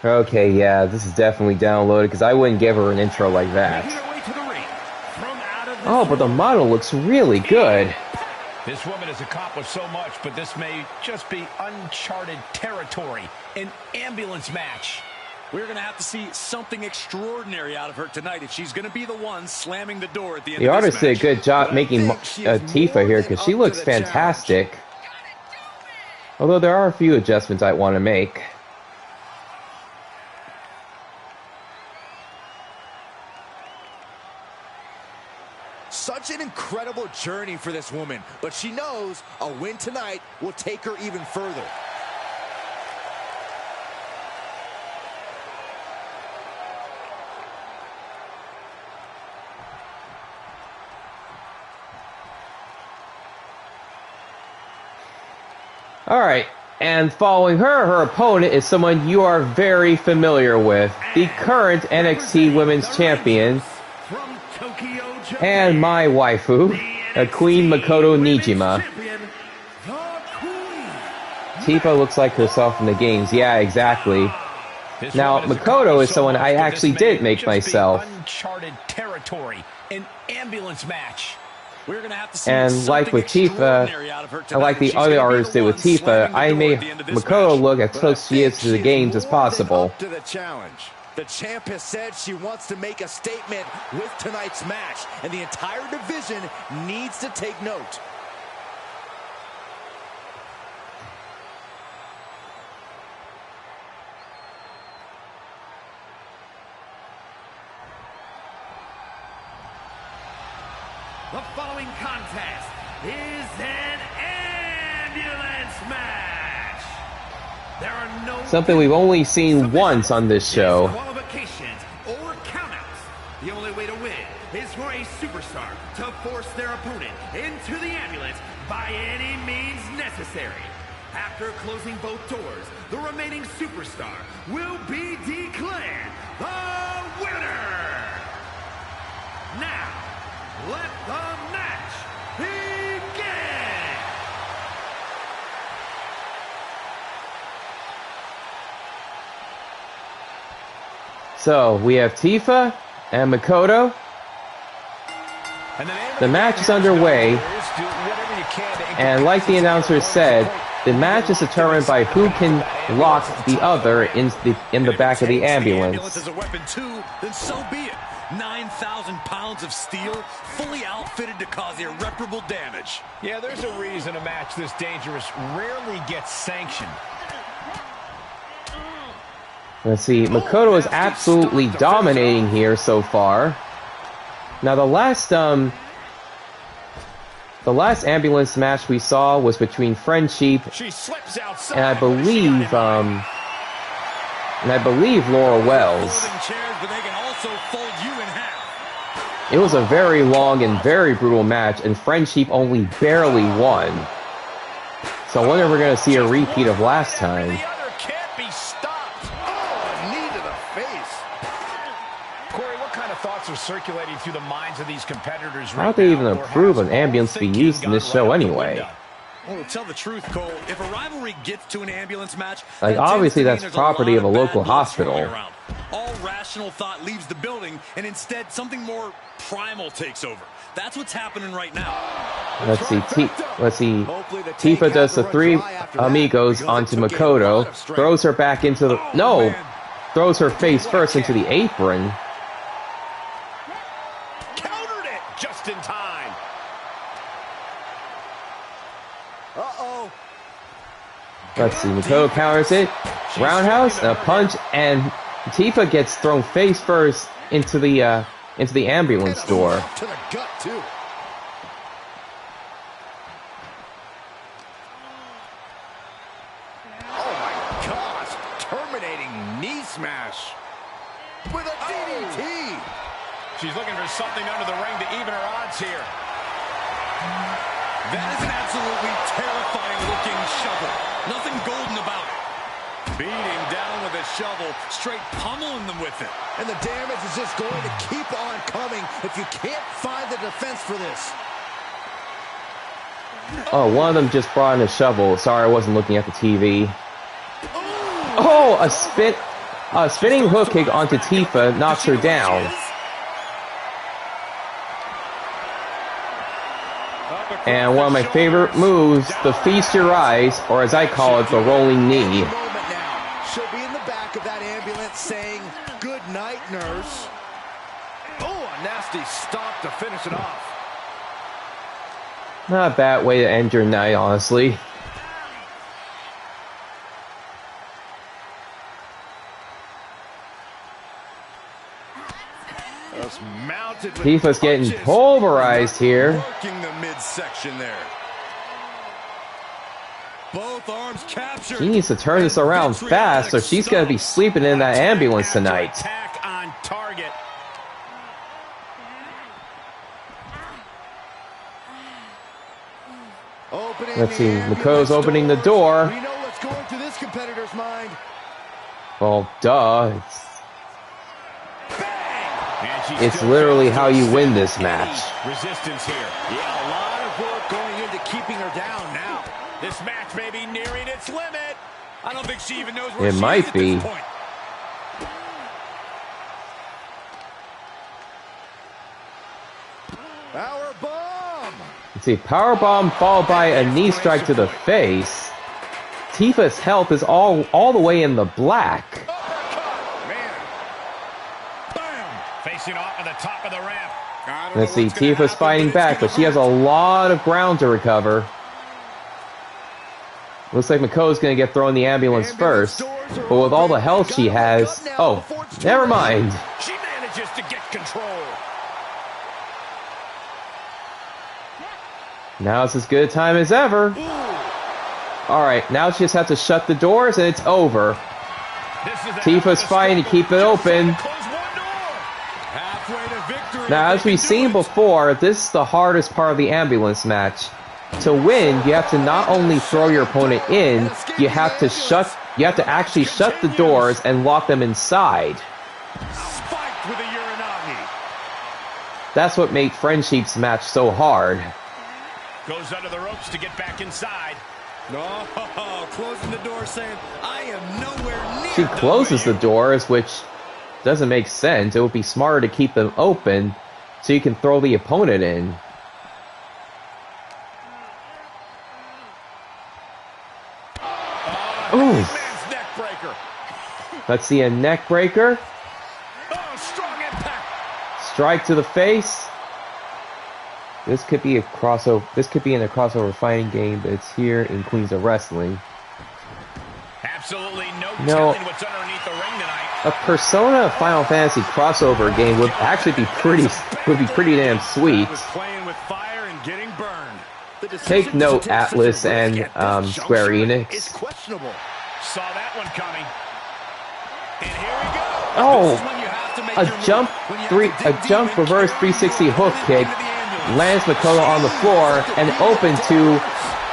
Okay, yeah, this is definitely downloaded because I wouldn't give her an intro like that. Oh, but the model looks really good. This woman has accomplished so much, but this may just be uncharted territory. An ambulance match. We're going to have to see something extraordinary out of her tonight if she's going to be the one slamming the door at the end The of this artist did a good job making Tifa here because she looks fantastic. Although there are a few adjustments I want to make. Such an incredible journey for this woman, but she knows a win tonight will take her even further. Alright, and following her, her opponent is someone you are very familiar with. The current NXT Women's Champion, and my waifu, Queen Makoto Nijima. Tifa looks like herself in the games. Yeah, exactly. Now, Makoto is someone I actually did make myself. Uncharted territory. An ambulance match. And like with Tifa, like the other artists did with Tifa, I made Makoto look as close she is to the games as possible. The champ has said she wants to make a statement with tonight's match, and the entire division needs to take note. The following contest is an ambulance match. There are no something we've only seen once on this show. Qualifications or countouts. The only way to win is for a superstar to force their opponent into the ambulance by any means necessary. After closing both doors, the remaining superstar will be declared the winner. Now, let the match begin! So, we have Tifa and Makoto. The match is underway, and like the announcer said, the match is determined by who can lock the other in the back of the ambulance. As a weapon too, then so be it. 9,000 pounds of steel, fully outfitted to cause irreparable damage. Yeah, there's a reason a match this dangerous rarely gets sanctioned. Let's see, Makoto is absolutely dominating here so far. Now the last ambulance match we saw was between Friendship and I believe Laura Wells. It was a very long and very brutal match, and Friendship only barely won. So I wonder if we're going to see a repeat of last time. The other can't be stopped. Oh, a knee to the face. Corey, what kind of thoughts are circulating through the minds of these competitors right How do they now? even Or approve has an ambulance to be thinking used in this gone show right out the anyway? window? Well, to tell the truth, Cole, if a rivalry gets to an ambulance match, Like, that obviously tends that's to mean there's property of a lot local bad blood swirling hospital. around. All rational thought leaves the building, and instead something more primal takes over. That's what's happening right now. Let's see. Hopefully the tank Tifa does has the to run three dry after that, amigos because onto it took a lot Makoto. of strength. Throws her back into the... Oh, No! man. Throws her face first into the apron. Countered it just in time. Uh-oh. Let's see. Makoto counters it. Roundhouse and a punch, and Tifa gets thrown face first into the ambulance door. To the gut, too. Oh, my gosh. Terminating knee smash. With a DDT. She's looking for something under the ring to even her odds here. That is an absolutely terrifying looking shovel. Nothing golden about it. Beating down with a shovel, straight pummeling them with it. And the damage is just going to keep on coming if you can't find the defense for this. Oh, one of them just brought in a shovel. Sorry, I wasn't looking at the TV. Oh, a spinning hook kick onto Tifa knocks her down. And one of my favorite moves, the Feast Your Eyes, or as I call it, the rolling knee. Any moment now, she'll be in the back of that ambulance saying, "Good night, nurse." Oh, a nasty stop to finish it off. Not a bad way to end your night, honestly. Mounted with Tifa's getting punches. pulverized here. Working the midsection there. Both arms captured. She needs to turn this around fast, or she's going to be sleeping in that ambulance tonight. Attack on target. Let's see, Makoto's opening the door. We know what's going through this competitor's mind. Well, duh. And she's It's still literally trying how to you win extend this any match. Resistance here. Yeah, a lot of work going into keeping her down now. This match may be nearing its limit. I don't think she even knows where It she might is at be. this point. Power bomb. Let's see, powerbomb followed by a knee strike to the face. Tifa's health is all the way in the black. Man. Bam. Facing off at the top of the ramp. I don't know Let's see, what's gonna Tifa's happen, fighting but it's back, but gonna she has a hurt. lot of ground to recover. Looks like Makoto's going to get thrown in the ambulance first. But with all the health she has... Oh, never mind. She manages to get control. Now it's as good a time as ever. Alright, now she just has to shut the doors and it's over. Tifa's fighting to keep it open. Halfway to victory. Now, as we've seen before, this is the hardest part of the ambulance match. To win, you have to not only throw your opponent in, you have to actually shut the doors and lock them inside. Spiked with a Uranagi. That's what made Friendship's match so hard. Goes under the ropes to get back inside. No, closing the door saying, I am nowhere near She done closes the with you." doors, which doesn't make sense. It would be smarter to keep them open so you can throw the opponent in. Ooh. Man's neck breaker. Let's see, a neck breaker. Oh, strong impact. Strike to the face. This could be a crossover. This could be in a crossover fighting game, but it's here in Queens of Wrestling. Absolutely no No. telling what's underneath the ring tonight. A Persona Final Fantasy crossover game would actually be pretty damn sweet. Was playing with fire and getting burned. The decision Take to note, take such a Atlas risk and at this Square juncture Enix. is questionable. Saw that one coming. And here we go. Oh, This is when you have to make your a move. jump When you have to dig deep and reverse carry 360 yourself hook kick into the ambulance. lands Makoto on the floor and open to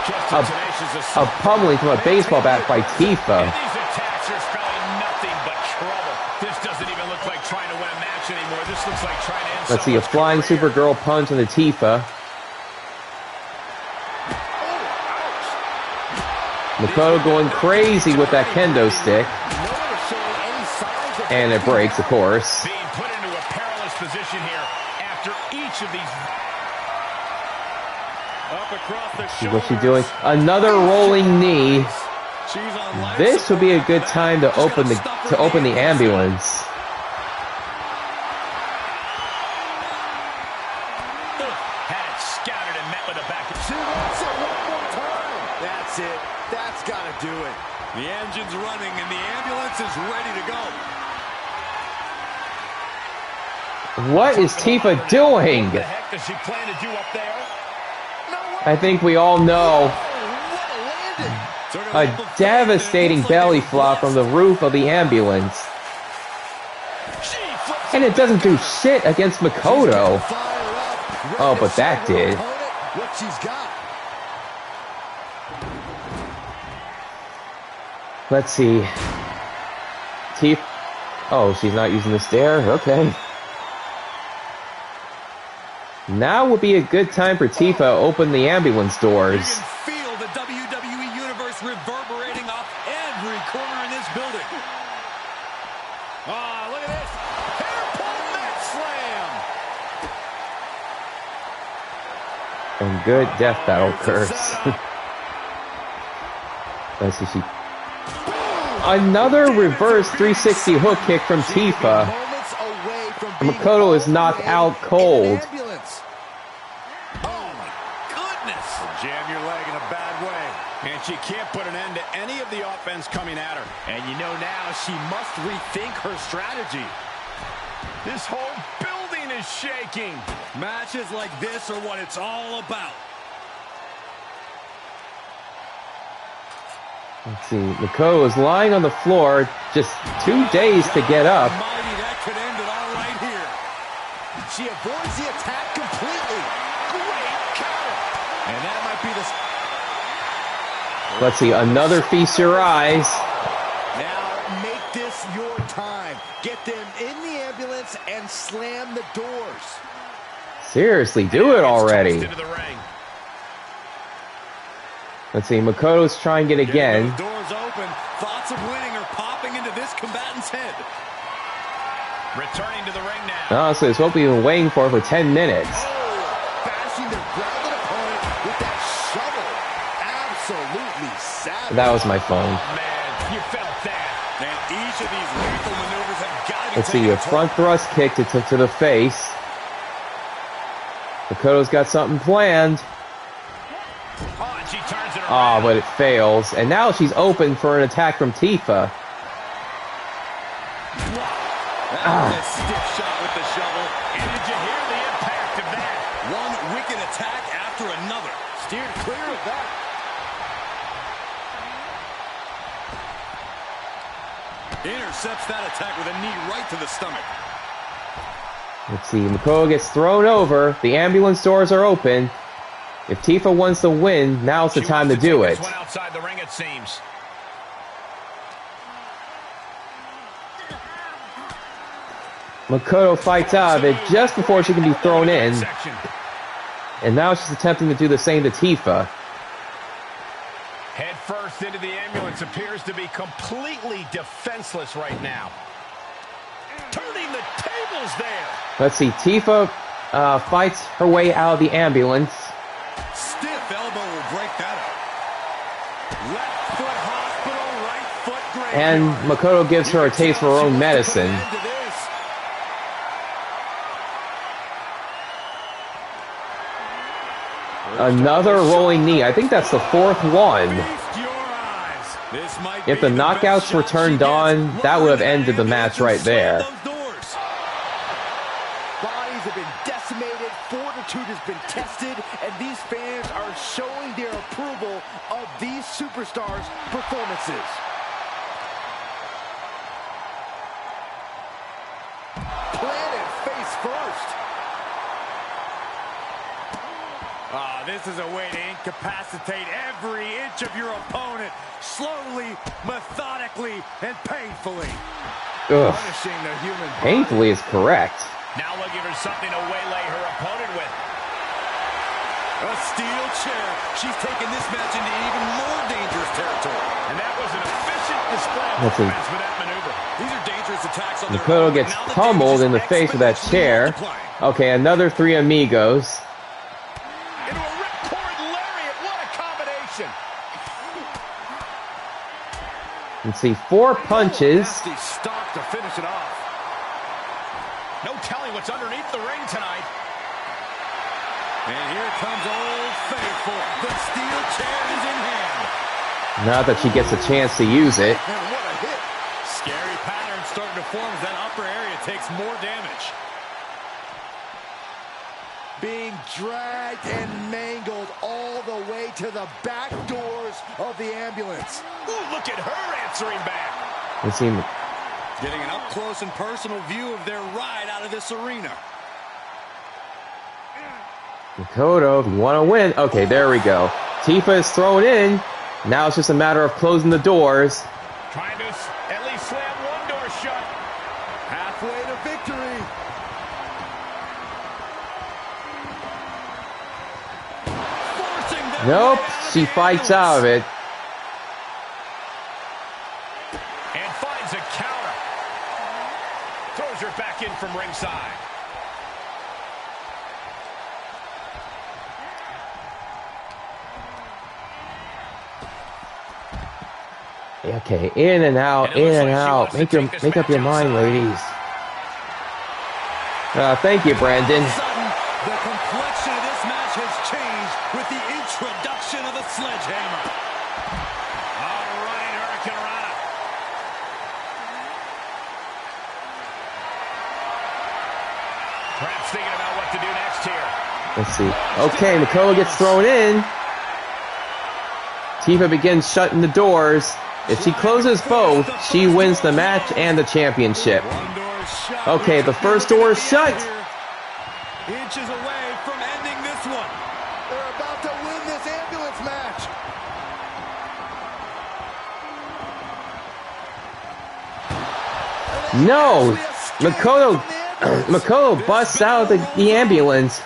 a pummeling from a baseball bat by Tifa. And these attacks are spelling nothing but trouble. This doesn't even look like trying to win a match anymore. This looks like trying to end Let's see, a flying Supergirl punch on the Tifa. Makoto going crazy with that kendo stick. And it breaks, of course. Being put into a perilous position here after each of these. Up across the See what she's doing. Another rolling knee. This would be a good time to open the ambulance. Had it scattered and met with a back. She wants it one more time. That's it. That's got to do it. The engine's running and the ambulance is ready to go. What is Tifa doing? What the heck does she plan to do up there? I think we all know. A devastating belly flop from the roof of the ambulance. And it doesn't do shit against Makoto. Oh, but that did. What she's got. Let's see. Tifa. Oh, she's not using the stair? Okay. Now would be a good time for Tifa to open the ambulance doors. You can feel the WWE Universe reverberating off every corner in this building. Ah, look at this. Hairpin mat slam. And good death battle curse. Let's see. Another reverse 360 hook kick from Tifa. And Makoto is knocked out cold. Jam your leg in a bad way. And she can't put an end to any of the offense coming at her. And you know now she must rethink her strategy. This whole building is shaking. Matches like this are what it's all about. Let's see. Makoto is lying on the floor, just 2 days to get up. Mighty, that could end it all right here. She avoids the attack completely. Great counter. And that might be the... Let's see, another feast your eyes. Now make this your time. Get them in the ambulance and slam the doors. Seriously, do it already. Into the ring. Let's see, Makoto's trying it again. Those doors open. Thoughts of winning are popping into this combatant's head. Returning to the ring now. Oh, so it's what we've been waiting for 10 minutes. Bashing their grounded opponent with that shovel. Absolutely savage. That was my phone. Man, you felt that. And each of these lethal maneuvers have got to be Let's see, a front thrust kick to the face. Makoto's got something planned. Oh, and she turns it Ah, around. but it fails. And now she's open for an attack from Tifa. That's a stiff shot with the shovel. And did you hear the impact of that? One wicked attack after another. Steered clear of that. Intercepts that attack with a knee right to the stomach. Let's see, Makoto gets thrown over. The ambulance doors are open. If Tifa wants to win, now's the time to do it. This one outside the ring, it seems. Makoto fights out of it just before she can be thrown in. And now she's attempting to do the same to Tifa. Head first into the ambulance, appears to be completely defenseless right now. Turning the tables there. Let's see, Tifa fights her way out of the ambulance. Stiff elbow will break that up. Left foot hospital, right foot graveyard. And Makoto gives her a taste for her own medicine. Another rolling knee. I think that's the fourth one. If the knockouts were turned on, that would have ended the match right there. Bodies have been decimated, fortitude has been tested, and these fans are showing their approval of these superstars' performances. Planted face first. This is a way to incapacitate every inch of your opponent, slowly, methodically, and painfully. Ugh. Punishing the human body. Painfully is correct. Now looking for something to waylay her opponent with. A steel chair. She's taken this match into even more dangerous territory. And that was an efficient display of That's offense with that maneuver. These are dangerous attacks on their Makoto own. gets Now the pummeled damage in the is face with that exponentially chair. multiplying. Okay, another three amigos. Into a ripcord lariat. What a combination. Let's see, 4 punches. Nasty stop to finish it off. No telling what's underneath the ring tonight. And here comes Old Faithful. The steel chair is in hand. Not that she gets a chance to use it. And what a hit. Scary pattern starting to form as that upper area takes more damage. Being dragged and mangled all the way to the back doors of the ambulance. Ooh, look at her answering back. Let's see. Getting an up-close and personal view of their ride out of this arena. Makoto, if you want to win. Okay, there we go. Tifa is thrown in. Now it's just a matter of closing the doors. Trying to at least slam one door shut. Halfway to victory. Forcing them Nope, right out of she the fights ambulance. out of it. And finds a counter. Throws her back in from ringside. Okay, in and out, in and out. Make up your mind, ladies. Thank you, Brandon. All of a sudden, the complexion of this match has changed with the introduction of a sledgehammer. All right, Hurricane Rana. Perhaps thinking about what to do next here. Let's see. Okay, Makoto gets thrown in. Tifa begins shutting the doors. If she closes both, she wins the match and the championship. One door is shut. Okay, the first door is shut. Inches away from ending this one. They're about to win this ambulance match. No! Makoto busts out of the ambulance.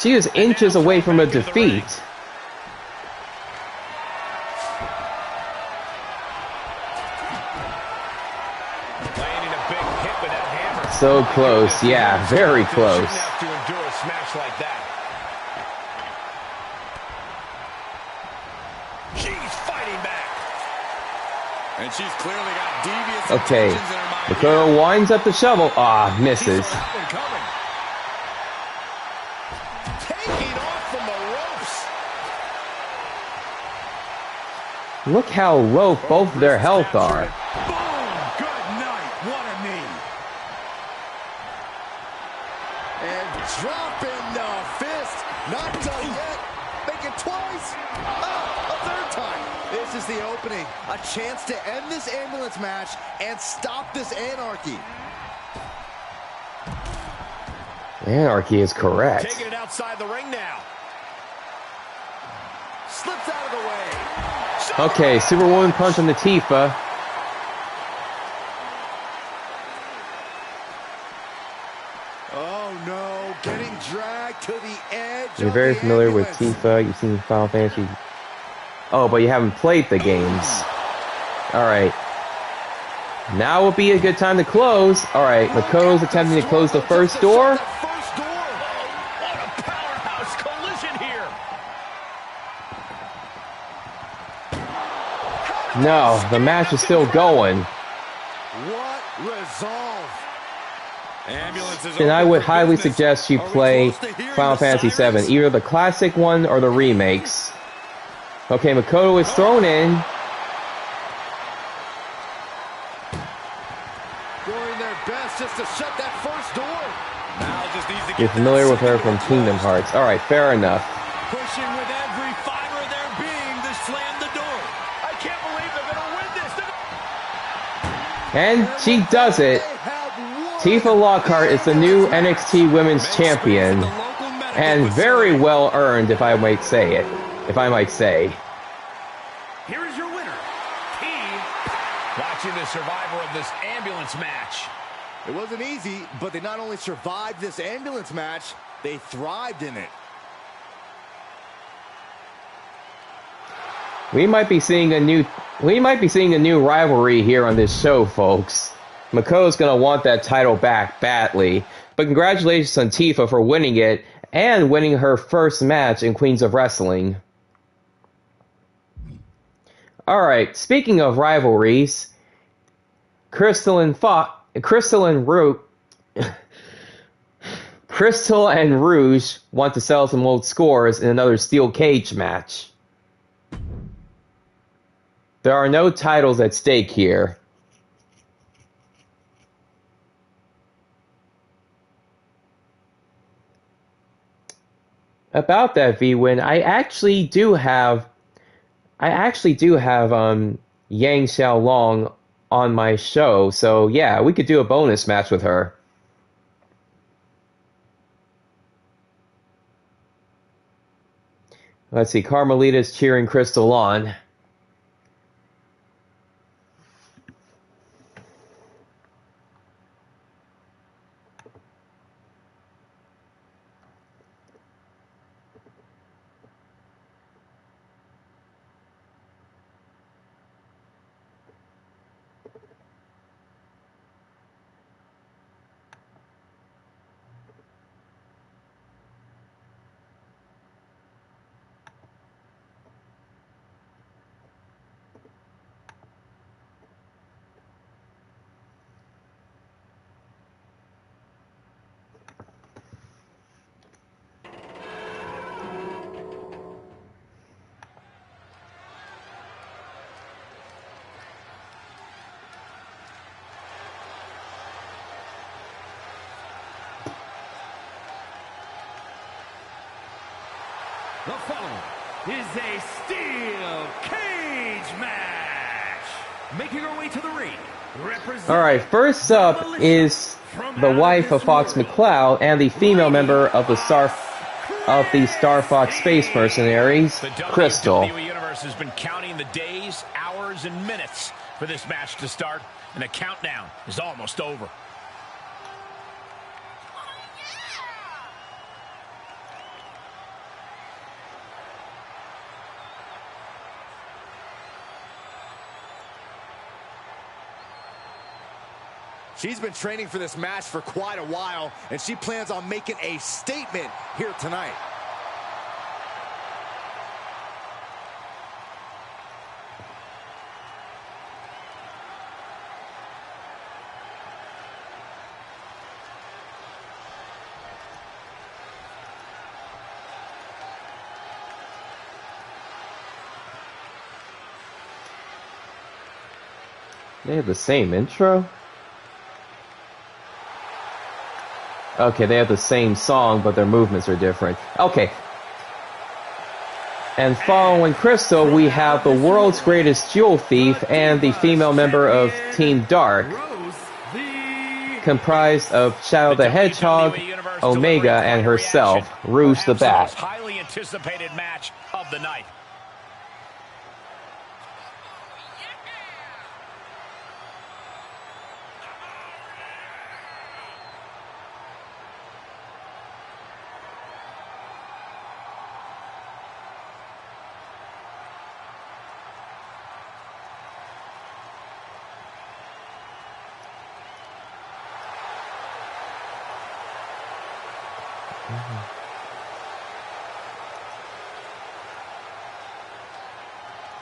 She is inches away from a defeat. Landing a big hit with that hammer. So close, yeah, very close. Shouldn't have to endure a smash like that. She's fighting back. And she's clearly got devious Okay, intentions in her mind. Makoto winds up the shovel. Ah, misses. Saw that one coming. Taking off from the ropes. Look how low both their health are. Boom! Good night. What a knee. And dropping the fist. Not done yet. Make it twice. A third time. This is the opening. A chance to end this ambulance match and stop this anarchy. Anarchy is correct. Taking it outside the ring now. Slips out of the way. Okay, Superwoman punch on the Tifa. Oh no, getting dragged to the edge. You're of very the familiar with ambulance. Tifa. You've seen Final Fantasy. Oh, but you haven't played the games. Alright. Now would be a good time to close. Alright, Makoto's attempting to close the first door. That first door. What a powerhouse collision here. No, the match is still going. What resolve. Ambulance is And I open would for highly business. suggest you Are we play close to hearing Final the Fantasy sirens? VII, either the classic one or the remakes. Okay, Makoto is thrown in. Doing their best just to shut that first door. Now just needs to get You're that familiar with her second from door Kingdom closed. Hearts. Alright, fair enough. Pushing with every fiber of their being to slam the door. I can't believe they're going to win this. And she does it. They have won. Tifa Lockhart is the new NXT Women's Men's Champion. the local And very well earned, if I might say it. If I might say. Here is your winner, Team. Watching the survivor of this ambulance match. It wasn't easy, but they not only survived this ambulance match, they thrived in it. We might be seeing a new rivalry here on this show, folks. Mako's gonna want that title back badly. But congratulations on Tifa for winning it and winning her first match in Queens of Wrestling. Alright, speaking of rivalries, Crystal and Rouge want to sell some old scores in another steel cage match. There are no titles at stake here. About that V-Win, I actually do have Yang Xiaolong on my show, so yeah, we could do a bonus match with her. Let's see, Carmelita's cheering Crystal on. The following is a steel cage match. Making her way to the ring. Alright, first up is the wife of Fox McCloud and the female member of the Star Fox Space Mercenaries, Crystal. The WWE Universe has been counting the days, hours, and minutes for this match to start, and the countdown is almost over. She's been training for this match for quite a while, and she plans on making a statement here tonight. They have the same intro? Okay, they have the same song, but their movements are different. Okay. And following Crystal, we have the world's greatest jewel thief and the female member of Team Dark, comprised of Shadow the Hedgehog, Omega, and herself, Rouge the Bat. Highly anticipated match of the night.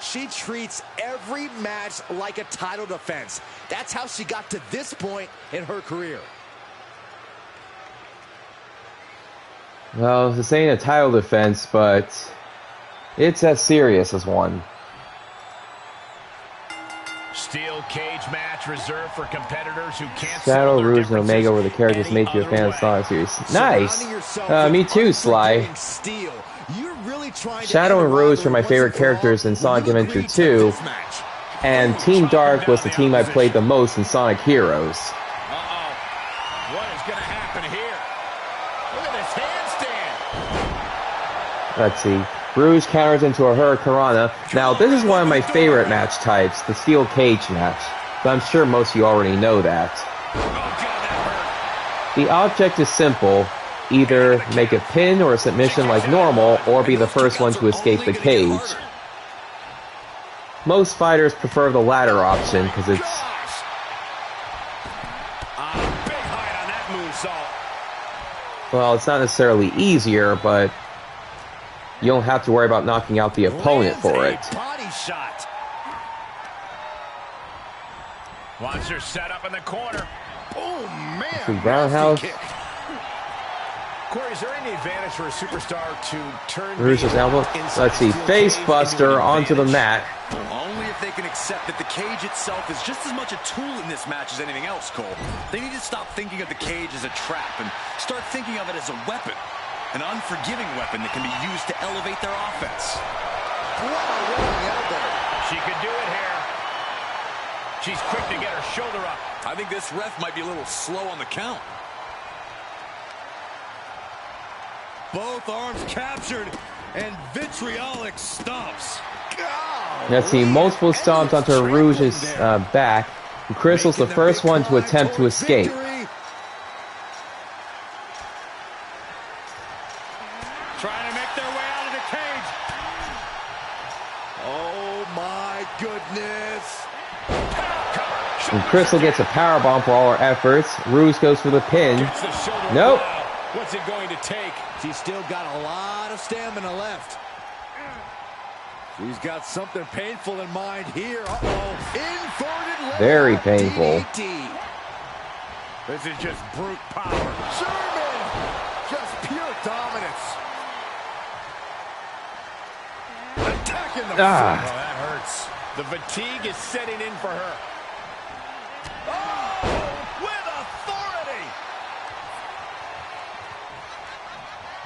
She treats every match like a title defense. That's how she got to this point in her career. Well, this ain't a title defense, but it's as serious as one. Steel cage match reserved for competitors who can't Shadow, Rouge, and Omega were the characters made you a fan of Sonic series. Nice! Me too, Sly. Shadow and Rouge were my favorite characters in Sonic Adventure 2, and Team Dark was the team I played the most in Sonic Heroes. Uh-oh. What is going to happen here? Look at this handstand. Let's see. Rouge counters into a Hurricanrana. Now, this is one of my favorite match types, the steel cage match. But I'm sure most of you already know that. The object is simple. Either make a pin or a submission like normal, or be the first one to escape the cage. Most fighters prefer the latter option, because it's... Big height on that moonsault. Well, it's not necessarily easier, but you don't have to worry about knocking out the opponent for it. Body shot. Watch her set up in the corner. Oh, man. Some roundhouse. Corey, is there any advantage for a superstar to turn Rouge's elbow. Let's see. Face buster onto the mat. Only if they can accept that the cage itself is just as much a tool in this match as anything else, Cole. They need to stop thinking of the cage as a trap and start thinking of it as a weapon. An unforgiving weapon that can be used to elevate their offense. What a rolling elbow. She could do it here. She's quick to get her shoulder up. I think this ref might be a little slow on the count. Both arms captured and vitriolic stomps. Let's see. Multiple stomps onto Rouge's back. And Crystal's the first one to attempt to escape. Trying to make their way out of the cage. Oh, my goodness. And Crystal gets a powerbomb for all her efforts. Rouge goes for the pin. Nope. What's it going to take? She's still got a lot of stamina left. She's got something painful in mind here. Uh-oh. Inverted leg. Very painful. DDT. This is just brute power. German. Just pure dominance. Attacking the Oh, Ah. that hurts. The fatigue is setting in for her. Oh, with authority.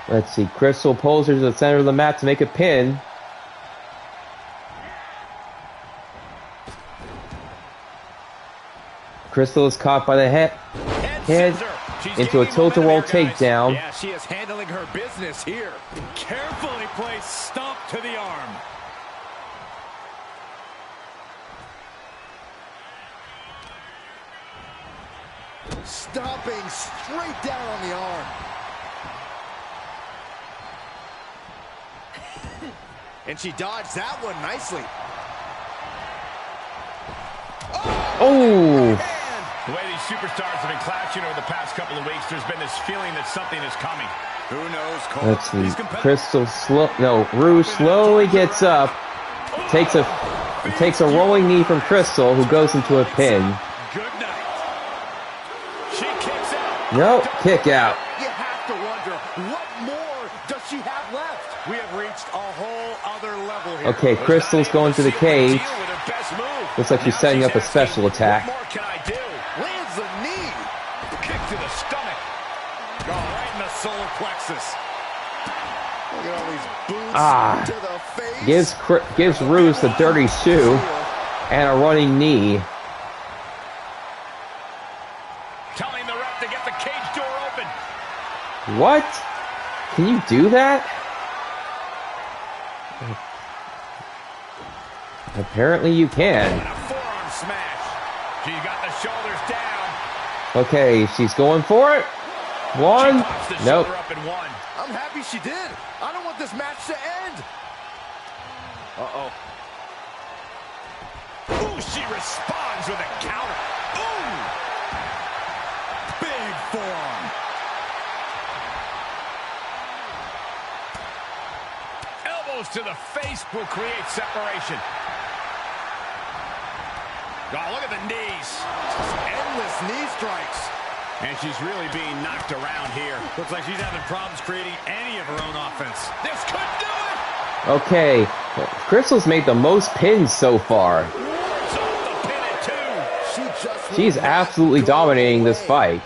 Let's see. Crystal pulls her to the center of the mat to make a pin. Crystal is caught by the head into a tilt-a-roll takedown. Yeah, she is handling her business here. Carefully placed stomp to the arm. Stomping straight down on the arm. And she dodged that one nicely. Oh! The way these superstars have been clashing over the past couple of weeks, there's been this feeling that something is coming. Who knows, Cole? Let's see. Crystal Rouge slowly gets up, takes a rolling knee from Crystal, who goes into a pin. Good night. She kicks out. Nope, kick out. You have to wonder, what more does she have left? We have reached a whole other level here. Okay, Crystal's going to the cage. Deal with her best move. Looks like she's setting up a special attack. What more can I do? Lands a knee. Kick to the stomach. Oh, right in the solar plexus. Look at all these boots Ah. to the face. Gives Rouge the dirty shoe and a running knee. Telling the ref to get the cage door open. What? Can you do that? Apparently you can. And a forearm smash. She got the shoulders down. Okay, she's going for it. One. She pops the Nope. shoulder up in one. I'm happy she did. I don't want this match to end. Uh-oh. Ooh, she responds with a counter. Ooh. Big forearm. Elbows to the face will create separation. Oh, look at the knees. Endless knee strikes. And she's really being knocked around here. Looks like she's having problems creating any of her own offense. This could do it. Okay, Crystal's made the most pins so far. Wards off the pin at two. She's absolutely dominating this fight.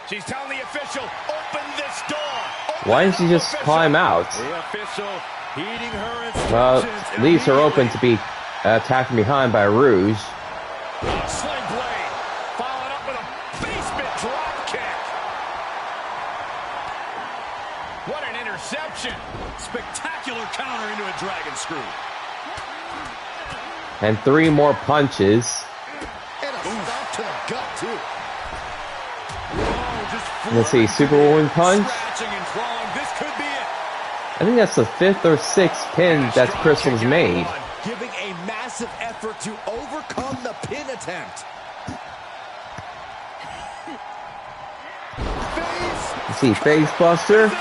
She's telling the official, open this door. Open Why didn't she just official. climb out? The official heeding her instructions. Well, leaves her open to be attacked from behind by Rouge. Sling blade. Followed up with a basement drop kick. What an interception. Spectacular counter into a dragon screw. And 3 more punches. And a stop to the gut, too. Let's see, Superwoman punch. Scratching and clawing. This could be it. I think that's the 5th or 6th pin that Crystal's made. Giving a massive effort to overcome the pin attempt. Let's see, face buster.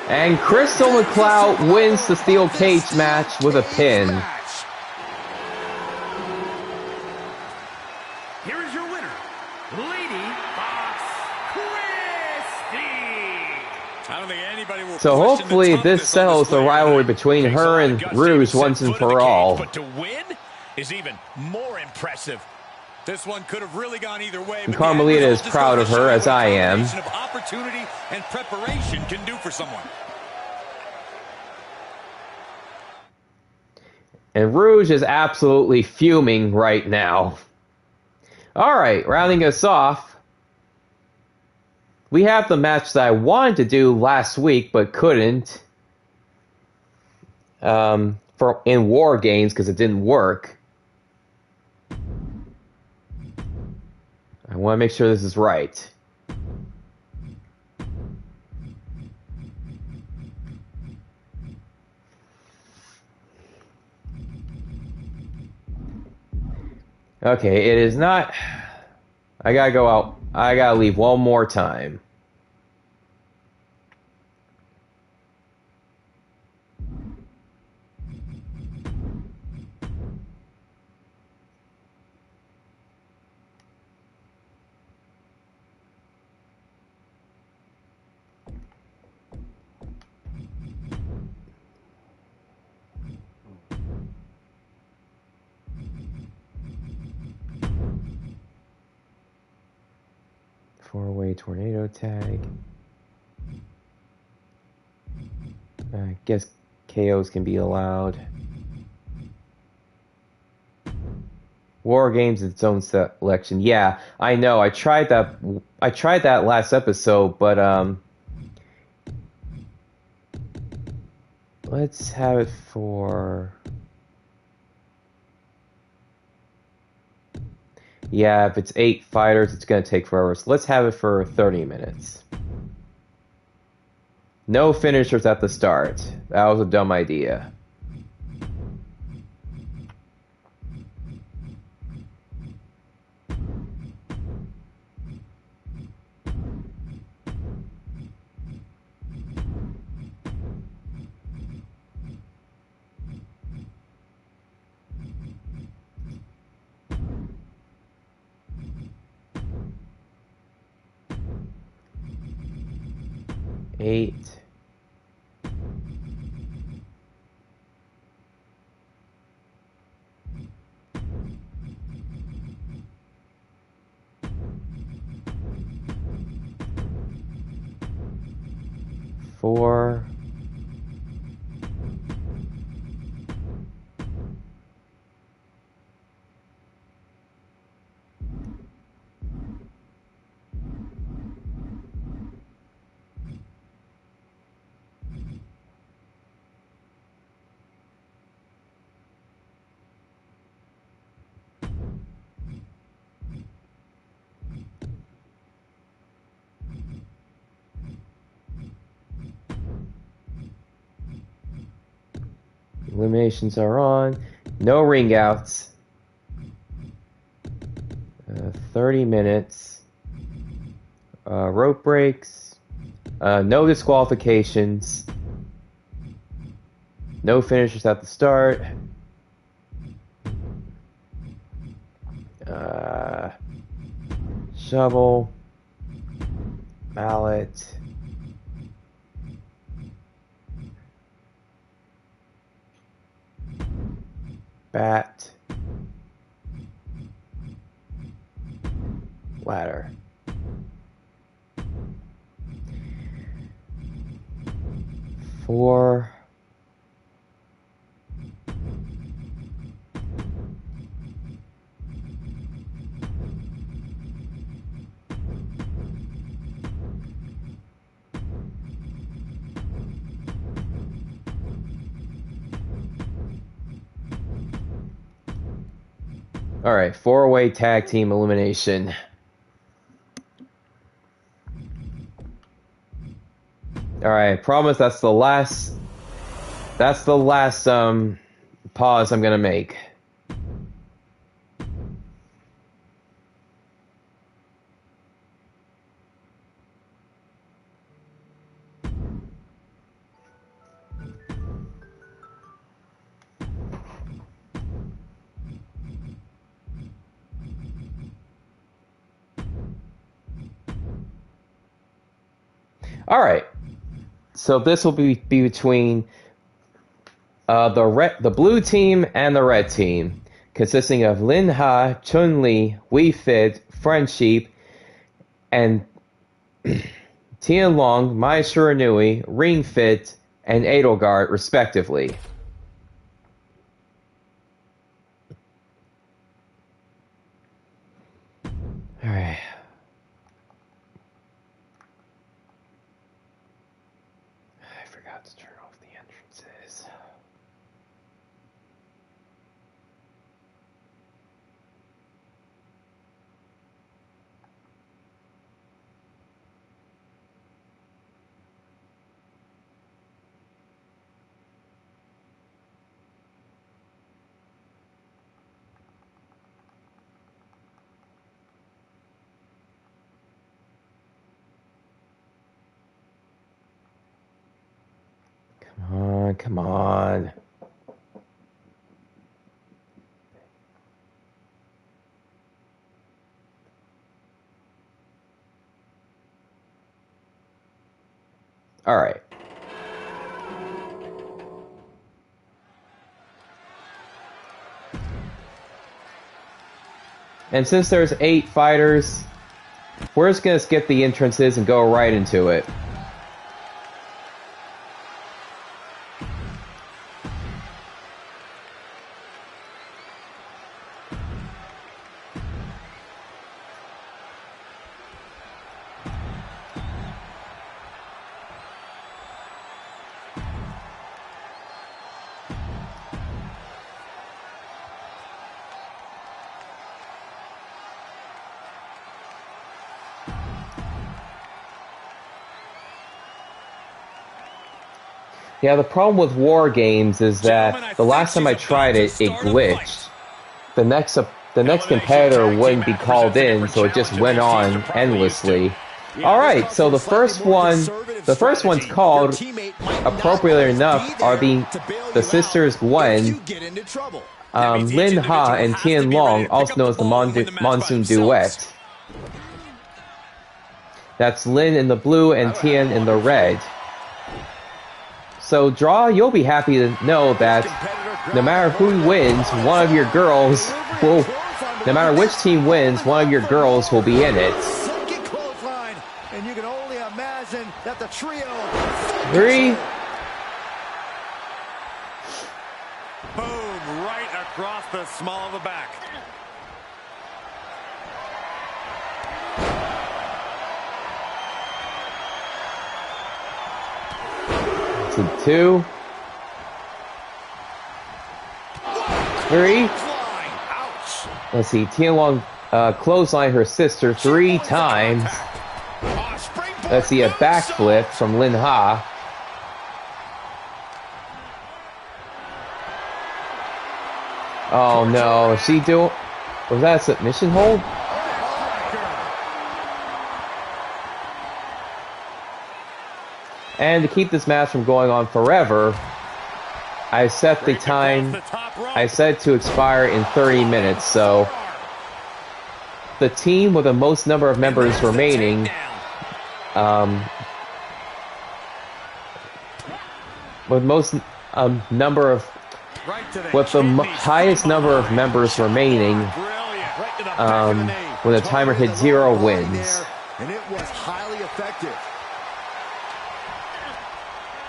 And Crystal McLeod wins the steel cage match with a pin. Here is your winner, Lady Fox Christie. I don't think anybody will. So hopefully this settles the rivalry between her and Rouge once and for all. But to win is even more impressive. This one could have really gone either way. And Carmelita is proud of her, as I am. Of opportunity and preparation can do for someone. And Rouge is absolutely fuming right now. Alright, rounding us off. We have the match that I wanted to do last week, but couldn't. In War Games, because it didn't work. I want to make sure this is right. Okay, it is not. I gotta go out. I gotta leave one more time. Four-way tornado tag. I guess KOs can be allowed. War Games its own selection. Yeah, I know. I tried that. I tried that last episode, but let's have it for. Yeah, if it's 8 fighters, it's going to take forever. So let's have it for 30 minutes. No finishers at the start. That was a dumb idea. Eight. Four. Eliminations are on. No ring outs. 30 minutes. Rope breaks. No disqualifications. No finishers at the start. Shovel. Mallet. Bat. Ladder. Four. All right, 4-way tag team elimination. All right, promise that's the last. That's the last pause I'm gonna make. All right, so this will be between the blue team and the red team, consisting of Lin Ha, Chun Li, Wii Fit, Friendship, and Tian Long, Mai Shiranui, Ring Fit, and Edelgard, respectively. All right. I forgot to turn off the entrances. Come on, come on. All right. And since there's 8 fighters, we're just going to skip the entrances and go right into it. Yeah, the problem with War Games is that the last time I tried it, it glitched. The next competitor wouldn't be called in, so it just went on endlessly. All right, so the first one's called, appropriately enough, are the sisters Gwen, Lin Ha, and Tian Long, also known as the Monsoon Duet. That's Lin in the blue and Tian in the red. So, Draw, you'll be happy to know that no matter who wins, one of your girls will, no matter which team wins, one of your girls will be in it. And you can only imagine that the trio. 3. Boom, right across the small of the back. So 2. 3. Let's see, Tian Long clotheslined her sister 3 times. Let's see, a backflip from Lin Ha. Oh no, was that a submission hold? And to keep this match from going on forever, I set the time, I set it to expire in 30 minutes, so the team with the most number of members remaining, with the highest number of members remaining, when the timer hits 0 wins. And it was highly effective.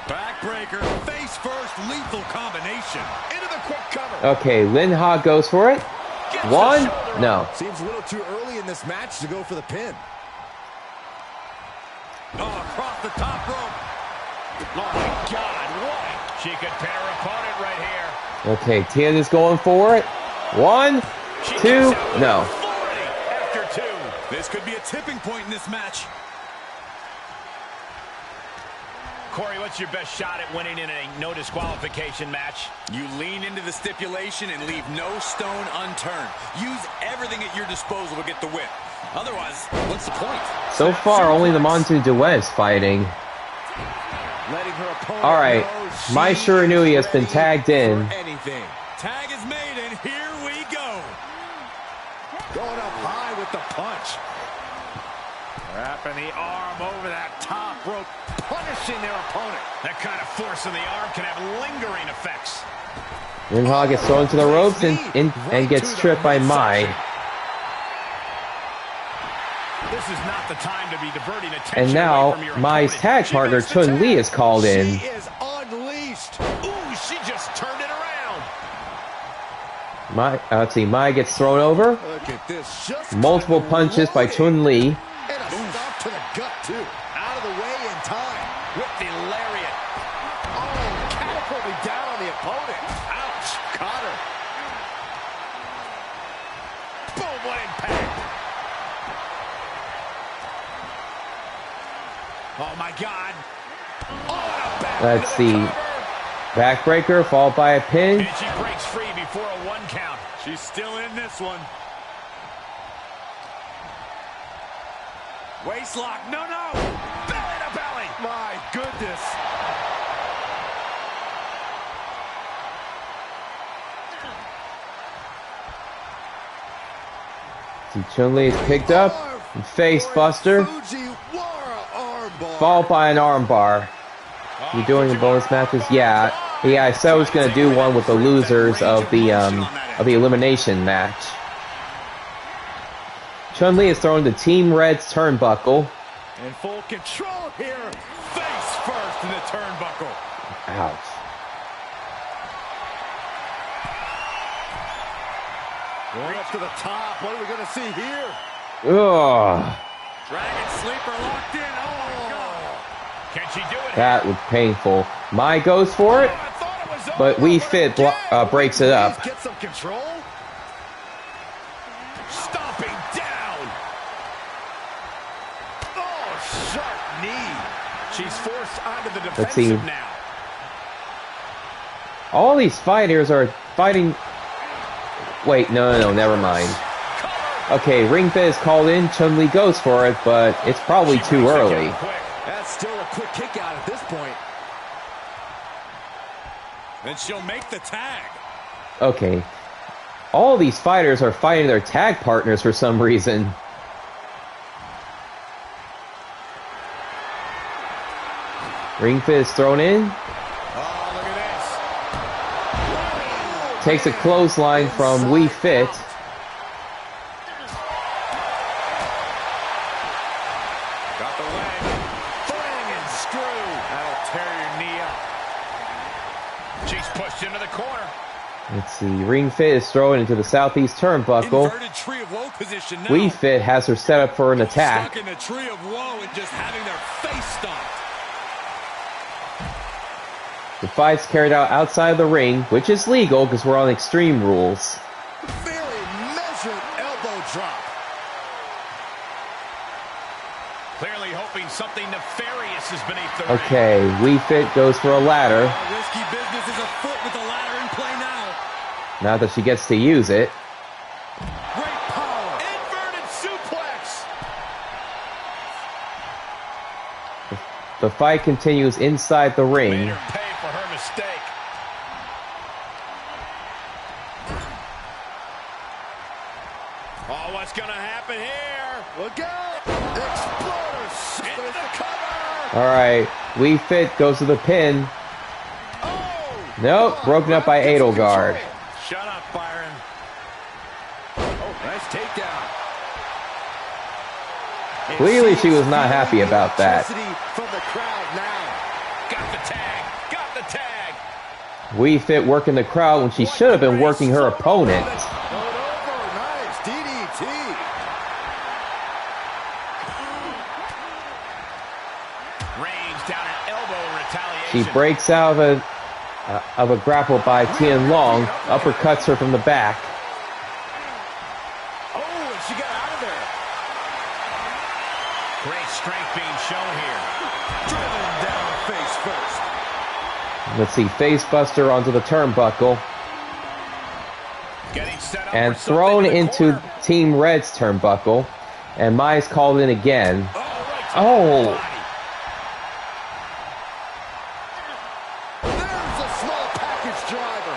Backbreaker, face first, lethal combination. Into the quick cover. Okay, Lin Ha goes for it. 1? No. Seems a little too early in this match to go for the pin. Oh, across the top rope. Oh my God, what? She could pin her opponent right here. Okay, Tian is going for it. 1, 2? No. After 2. This could be a tipping point in this match. Corey, what's your best shot at winning in a no disqualification match? You lean into the stipulation and leave no stone unturned. Use everything at your disposal to get the win. Otherwise, what's the point? So far, only the Montu Duet is fighting. Alright, Mai Shiranui has been tagged in. Anything. Tag is made, and here we go. Going up high with the punch. Wrapping the arm over that top rope, punishing their opponent. That kind of force in the arm can have lingering effects. Rinha gets thrown to the ropes and gets tripped by Mai. This is not the time to be diverting attention. And now, Mai's tag partner, Chun-Li, is called in. She is unleashed. Ooh, she just turned it around. Let's see, Mai gets thrown over. Look at this. Just Multiple punches by Chun-Li. and a stop to the gut, too. Out of the way in time. With the lariat. Oh, catapulting down on the opponent. Ouch. Caught her. Boom, what impact. Oh, my God. Oh, and a back. Let's see. Backbreaker, followed by a pin. And she breaks free before a 1 count. She's still in this one. Waistlock. No, no. Belly to belly. My goodness. See, Chun-Li is picked up. And face buster. Fujiwara armbar. Followed by an armbar. You doing the bonus matches? Yeah. I said I was gonna do one with the losers of the elimination match. Chun-Li is throwing the Team Red's turnbuckle. In full control here. Face first in the turnbuckle. Ouch. Going up to the top. What are we going to see here? Ugh. Dragon sleeper locked in. Oh, my God. Can she do it? That was painful. Mai goes for it, I thought it was over. but We Fit breaks it up. Get some control. Stomping down. Oh, sharp knee. She's forced onto the Let's see. defensive now. All these fighters are fighting... Wait, no, never mind. Okay, Ring Fit is called in, Chun-Li goes for it, but it's probably too early. That's still a quick kick out at this point. Then she'll make the tag. Okay. All these fighters are fighting their tag partners for some reason. Ring Fit is thrown in. Oh, look at this. Takes a clothesline from We Fit. Got the leg. Fling and screw. That'll tear your knee up. She's pushed into the corner. Let's see. Ring Fit is thrown into the southeast turnbuckle. Inverted tree of woe position now. We Fit has her set up for an attack. Stuck in the tree of woe and just having their face stomped. The fight's carried out outside the ring, which is legal because we're on Extreme Rules. Very measured elbow drop. Clearly hoping something nefarious is beneath the ring. Okay, We Fit goes for a ladder. Risky business is afoot with the ladder in play now. Now that she gets to use it. Great power. Inverted suplex. The fight continues inside the Made ring. her pay for her mistake. Oh, what's going to happen here? Look out. Exploder. There's the cover. Alright, We Fit goes to the pin. Oh. Nope, broken up by Edelgard. Shut up, Byron. Oh, nice takedown. Clearly she was not happy about that. Electricity from the crowd now. Got the tag. Got the tag. We Fit working the crowd when she should have been working her opponent. Going over. Nice DDT. Range down an elbow retaliation. She breaks out of a grapple by Tian Long, uppercuts her from the back. strength being shown here. Driven down face first. Let's see, face buster onto the turnbuckle. Getting set up And for thrown something in the into corner. Team Red's turnbuckle. And Mai's called in again. Oh, right to Oh. the body. There's a small package driver.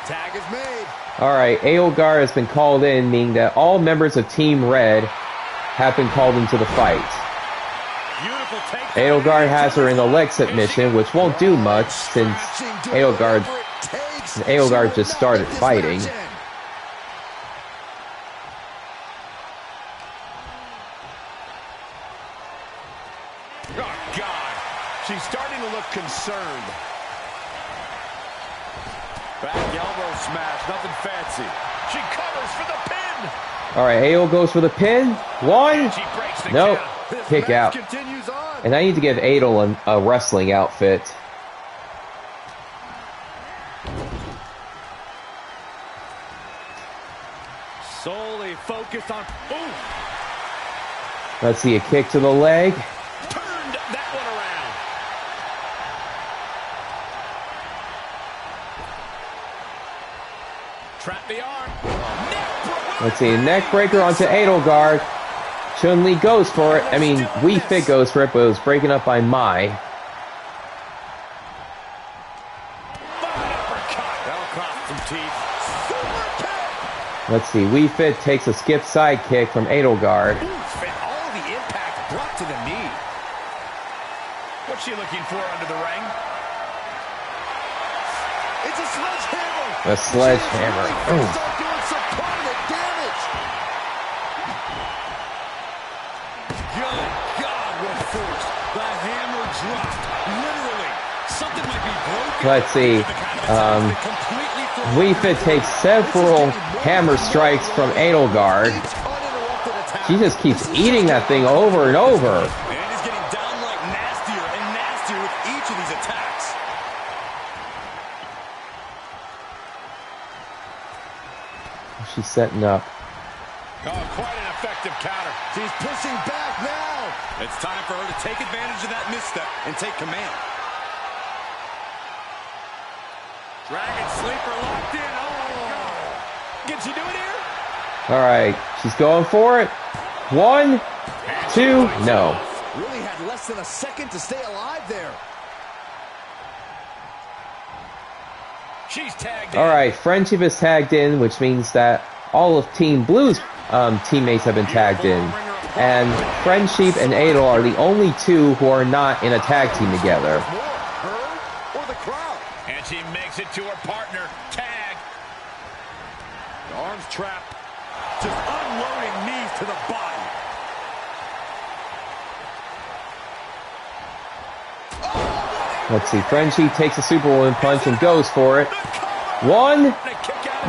Tag is made. Alright, Aelgar has been called in, meaning that all members of Team Red have been called into the fight. Beautiful take. Aelgar has her in the leg submission, which won't do much since Aelgar just started fighting. Oh, God. She's starting to look concerned. Back elbow smash, nothing fancy. She covers for the pin. Alright, Ael goes for the pin. One. She breaks the Nope. count. This Kick match out. continues on. And I need to give Adel a wrestling outfit. Solely focused on... Ooh! Let's see, a kick to the leg. Turned that one around. Trap the arm. Let's see, a neck breaker onto Adelgard. Chun-Li goes for it. I mean, Wii Fit goes for it, but it was breaking up by Mai. That'll cost some teeth. Let's see, Wii Fit takes a skip side kick from Adelgard. All the impact brought to the knee. What's she looking for under the ring? It's a sledgehammer. A sledgehammer. Really start doing some permanent damage. Good God, what force. The hammer dropped. Literally. Something might be broken. Let's see. Wii Fit takes several hammer strikes from Adelgard. Each uninterrupted attack. She just keeps eating that thing over and over. And he's getting downright nastier and nastier with each of these attacks. She's setting up. Oh, quite an effective counter. She's pushing back now. It's time for her to take advantage of that misstep and take command. Dragon sleeper locked in. Oh. Can she do it here? Alright, she's going for it. 1, 2, no. Really had less than a second to stay alive there. She's tagged in. Alright, Friendship is tagged in, which means that all of Team Blue's teammates have been tagged in. And Friendship and Adel are the only two who are not in a tag team together. More her or the crowd. And she makes it to her partner. Tag. The arms trapped. Just unloading knees to the body. Let's see, Friendship takes a Superwoman punch and goes for it. 1,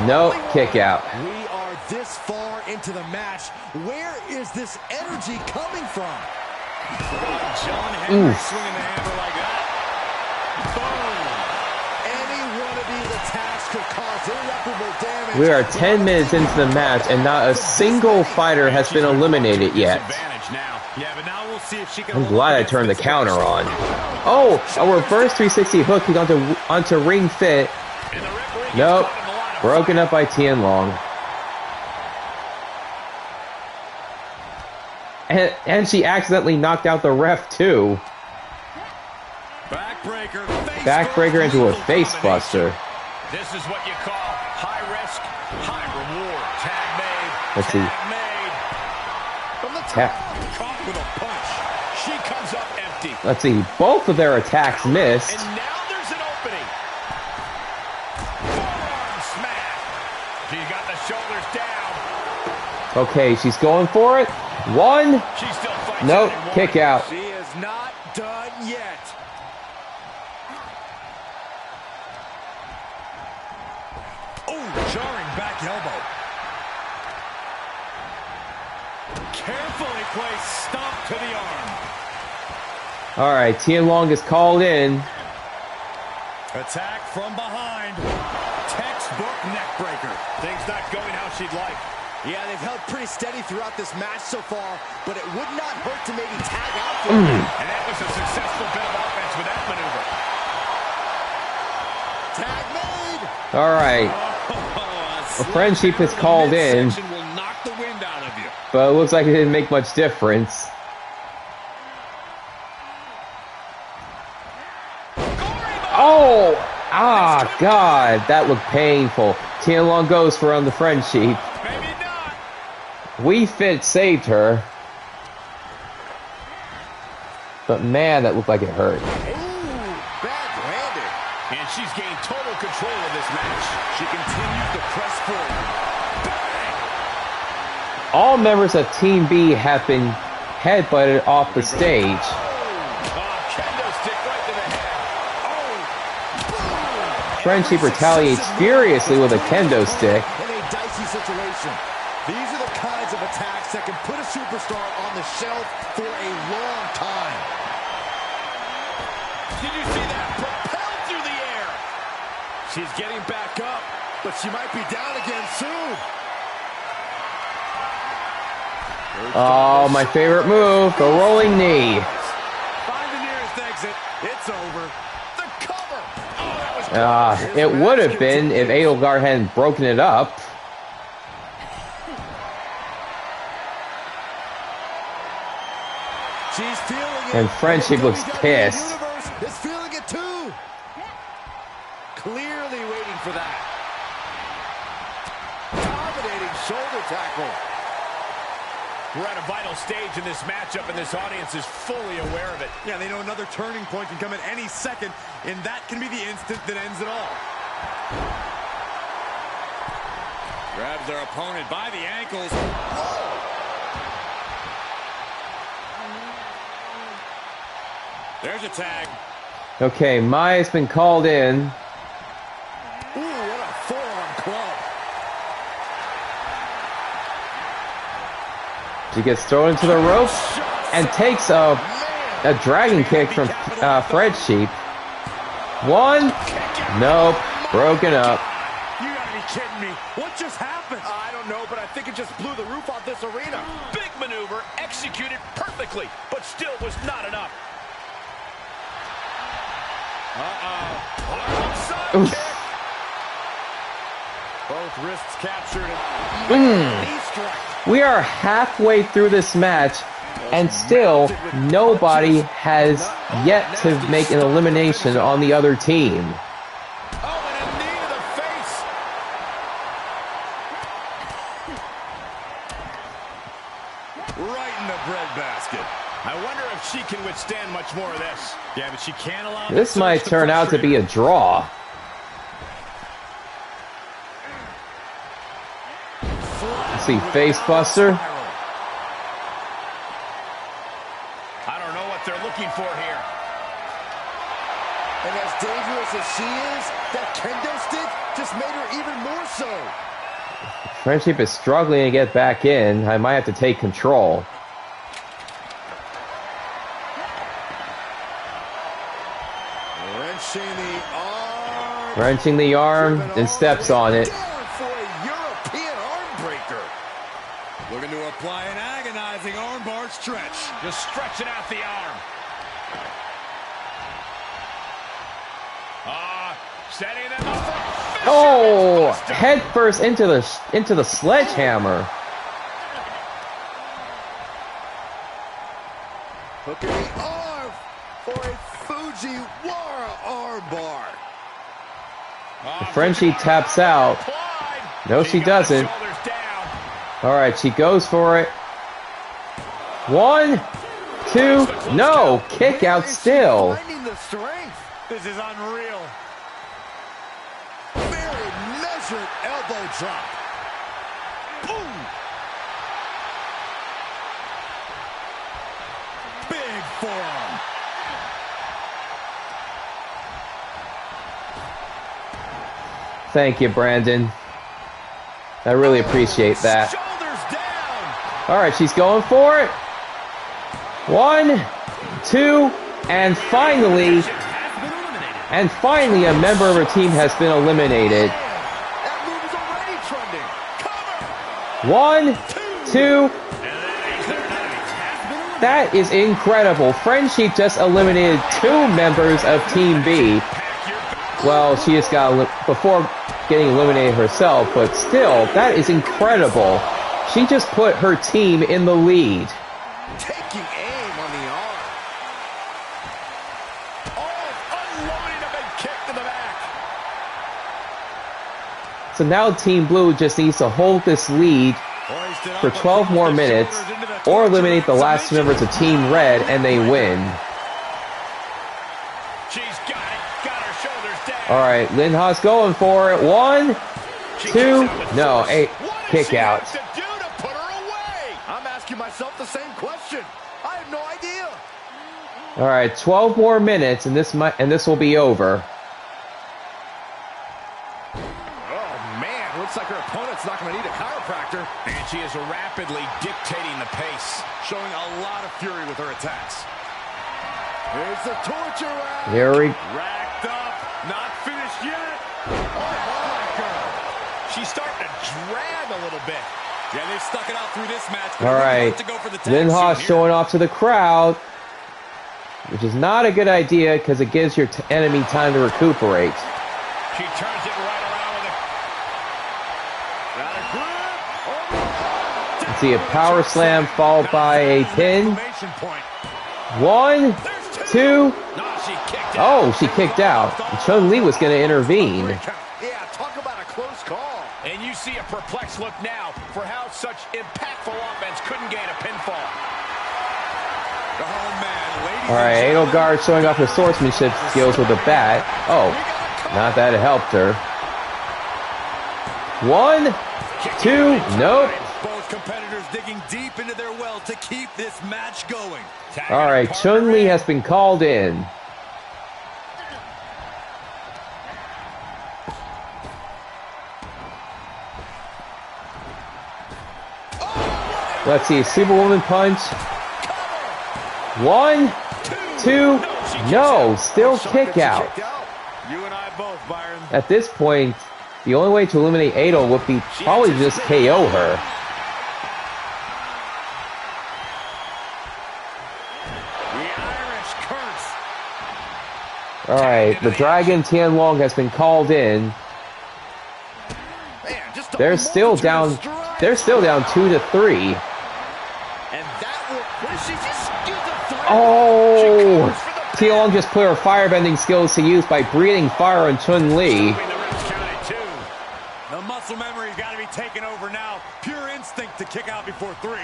no, kick out. We are this far into the match. Where is this energy coming from? John Henry Oof. swinging the hammer like that. Any one of these attacks could cause irreparable damage. We are 10 minutes into the match and not a single fighter has been eliminated yet. Advantage now. Yeah, but now we'll see if she can... I'm glad I turned the counter on. Oh, a reverse 360 hook kick onto Ring Fit. And the referee Nope, gets caught in the line of broken up by Tian Long. And she accidentally knocked out the ref too. Backbreaker. Backbreaker into a face buster. This is what you call high risk, high reward. Tag made. Let's see. Tag made. From the Tap. top. Caught with a punch. She comes up empty. Let's see, both of their attacks missed. And now there's an opening. Forearm smash. She got the shoulders down. Okay, she's going for it. 1, She still fights. nope, anymore. kick out. She is not done yet. Oh, jarring back elbow. Carefully placed stomp to the arm. Alright, Tian Long is called in. Attack from behind. Textbook neck breaker. Things not going how she'd like. Yeah, they've held pretty steady throughout this match so far, but it would not hurt to maybe tag out for them. And that was a successful bit of offense with that maneuver. Tag made. All right. A friendship is called in, Will knock the wind out of you. but it looks like it didn't make much difference. Oh! Ah, God, that looked painful. Tianlong goes for on the friendship. Maybe not. Wii Fit saved her. But man, that looked like it hurt. Backhanded. And she's gained total control of this match. She continues to press forward. Bang! All members of Team B have been headbutted off the stage. Kendo stick right to the head. Friendship retaliates furiously with a kendo stick. In a dicey situation. These are the kinds of attacks that can put a superstar on the shelf for a long time. Did you see that? Propelled through the air. She's getting back up, but she might be down again soon. Oh, my favorite move, the rolling knee. Find the nearest exit. It's over. The cover. Oh, that was It would have been if Edelgard hadn't broken it up. She's feeling it. And Friendship looks WWE pissed. Universe is feeling it too. Clearly waiting for that. Dominating shoulder tackle. We're at a vital stage in this matchup, and this audience is fully aware of it. Yeah, they know another turning point can come at any second, and that can be the instant that ends it all. Grabs their opponent by the ankles. There's a tag. Okay, Maya's been called in. Ooh, what a forearm club. She gets thrown into the ropes and takes a dragon kick from Friendship. One. Nope. Broken up. You gotta be kidding me. What just happened? I don't know, but I think it just blew the roof off this arena. Big maneuver, executed perfectly, but still was not enough. Oof. Both wrists captured and knee strike. We are halfway through this match, and still nobody has yet to make an elimination on the other team. Oh, and a knee to the face. Right in the breadbasket. I wonder if she can withstand much more of this. Yeah, but she can't allow This might turn out to be a draw. Let's see, face buster. I don't know what they're looking for here. And as dangerous as she is, that kendo stick just made her even more so. Friendship is struggling to get back in. I might have to take control. Wrenching the arm. Wrenching the arm and steps on it. Going for a European arm breaker. Looking to apply an agonizing armbar stretch. Just stretching out the arm. Setting them up for Oh, head first into the sledgehammer. Hooking the arm for a Fujiwara armbar. Frenchie taps out. No, she doesn't. All right, she goes for it. 1, 2, no, kick out still. Finding the strength. This is unreal. Very measured elbow drop. Boom. Big forearm. Thank you, Brandon. I really appreciate that. Shoulders down. All right, she's going for it. 1, 2, and finally a member of her team has been eliminated. That move is already trending. Cover. 1, 2. That is incredible. Friendship just eliminated 2 members of Team B. Well, she just got before getting eliminated herself, but still, that is incredible. She just put her team in the lead. Taking aim on the arm. Oh, unloading a big kick to the back. So now Team Blue just needs to hold this lead for 12 more minutes or eliminate the last 2 members of Team Red and they win. She's got it. Got her shoulders down. All right, Lynn Haas going for it. 1, 2, no, 8, kick out. To do to put her away? I'm asking myself the same question. I have no idea. All right, 12 more minutes, and this will be over. Oh man, looks like her opponent's not going to need a chiropractor. And she is rapidly dictating the pace. Showing a lot of fury with her attacks. Here's the torture rack. Here we Racked up, not finished yet. She's starting to drag a little bit. Yeah, they've stuck it out through this match. All right, Lynn Haas showing off to the crowd, which is not a good idea because it gives your enemy time to recuperate. She turns it right around with a... Got a grip. Let's see a power slam followed by a pin. 1, 2. No, she kicked out. Oh, she kicked out. Chun-Li was going to intervene. Yeah, talk about a close call. And you see a perplexed look now for how such impactful offense couldn't gain a pinfall. Oh, man, ladies. All right, Edelgard showing off her swordsmanship skills with a bat. Oh, not that it helped her. 1, 2, nope. Both competitors digging deep into their well to keep this match going. All right, Chun-Li has been called in. Let's see, Superwoman punch. 1, 2, no, still kick out. You and I both, Byron. At this point, the only way to eliminate Adel would be probably just KO her. The Irish curse. All right, the Dragon Tianlong has been called in. Man, just a They're still moment down. to strike. They're still down 2-3. And that will. What is she just use the thread? Oh, She goes for the Tianlong just put her firebending skills to use by breathing fire on Chun-Li. The refs counted 2. The muscle memory's got to be taken over now. Pure instinct to kick out before 3.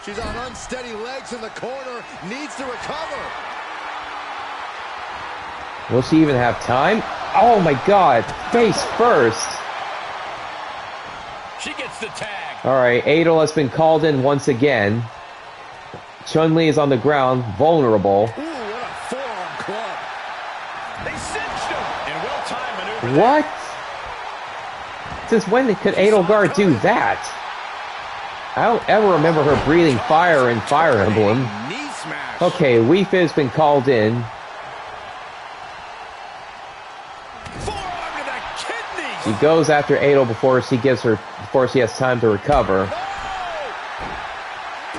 She's on unsteady legs in the corner. Needs to recover. Will she even have time? Oh my God, face first. She gets the tag. All right, Adel has been called in once again. Chun-Li is on the ground, vulnerable. Ooh, what a forearm club. They cinched him. And well-timed maneuver. What? Since when could Edelgard do that? I don't ever remember her breathing fire in Fire Emblem. Knee smash. Okay, Wii Fit's been called in. Forearm to the kidneys. She goes after Adel before she has time to recover.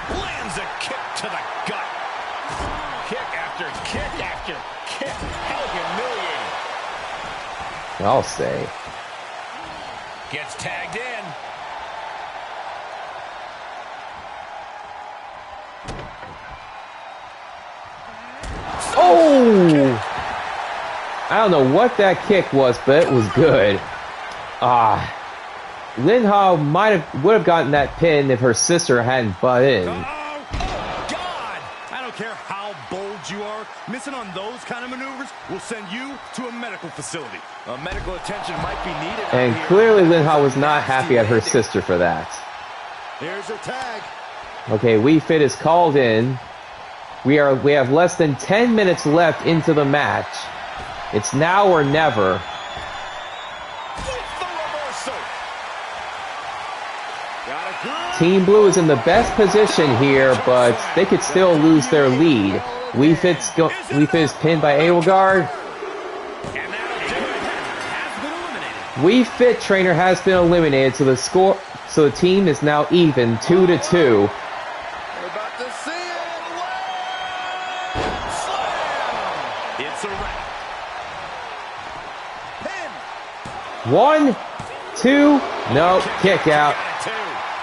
Lands a kick to the gut. Kick after kick after kick. How humiliating. I'll say. Gets tagged in. Oh! I don't know what that kick was, but it was good. Lin Ha would have gotten that pin if her sister hadn't butt in. Oh, God! I don't care how bold you are. Missing on those kind of maneuvers will send you to a medical facility. Medical attention might be needed. And out here. clearly Lin Ha was not happy at her sister for that. Here's her tag. Okay, Wii Fit is called in. We have less than 10 minutes left into the match. It's now or never. With the reversal. Got a grip. Team Blue is in the best position here, but they could still lose their lead. Wii Fit is pinned by Edelgard. And that'll do it. Has been eliminated. We Fit trainer has been eliminated, so the team is now even 2-2. We're about to see it. Slam! It's a wrap. Pin. 1, 2, no, kick out.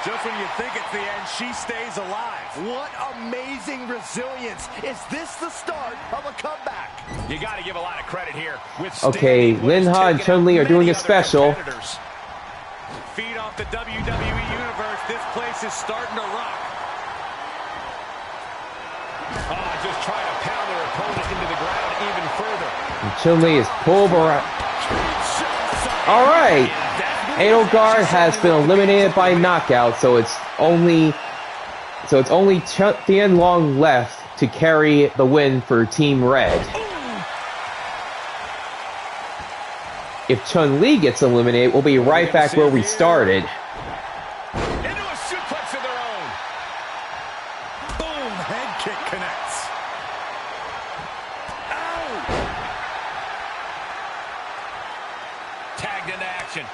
Just when you think it's the end, she stays alive. What amazing resilience. Is this the start of a comeback? You got to give a lot of credit here. Okay, Lin Ha and Chun-Li are doing a special. Feed off the WWE Universe. This place is starting to rock. Just trying to pound their opponent into the ground even further. And Chun-Li is pulled around. All right. Edelgard has been eliminated by knockout, so it's only Tianlong left to carry the win for Team Red. If Chun-Li gets eliminated, we'll be right back where we started. Into a suplex of their own. Boom! Head kick connects. Ow! Tagged into action.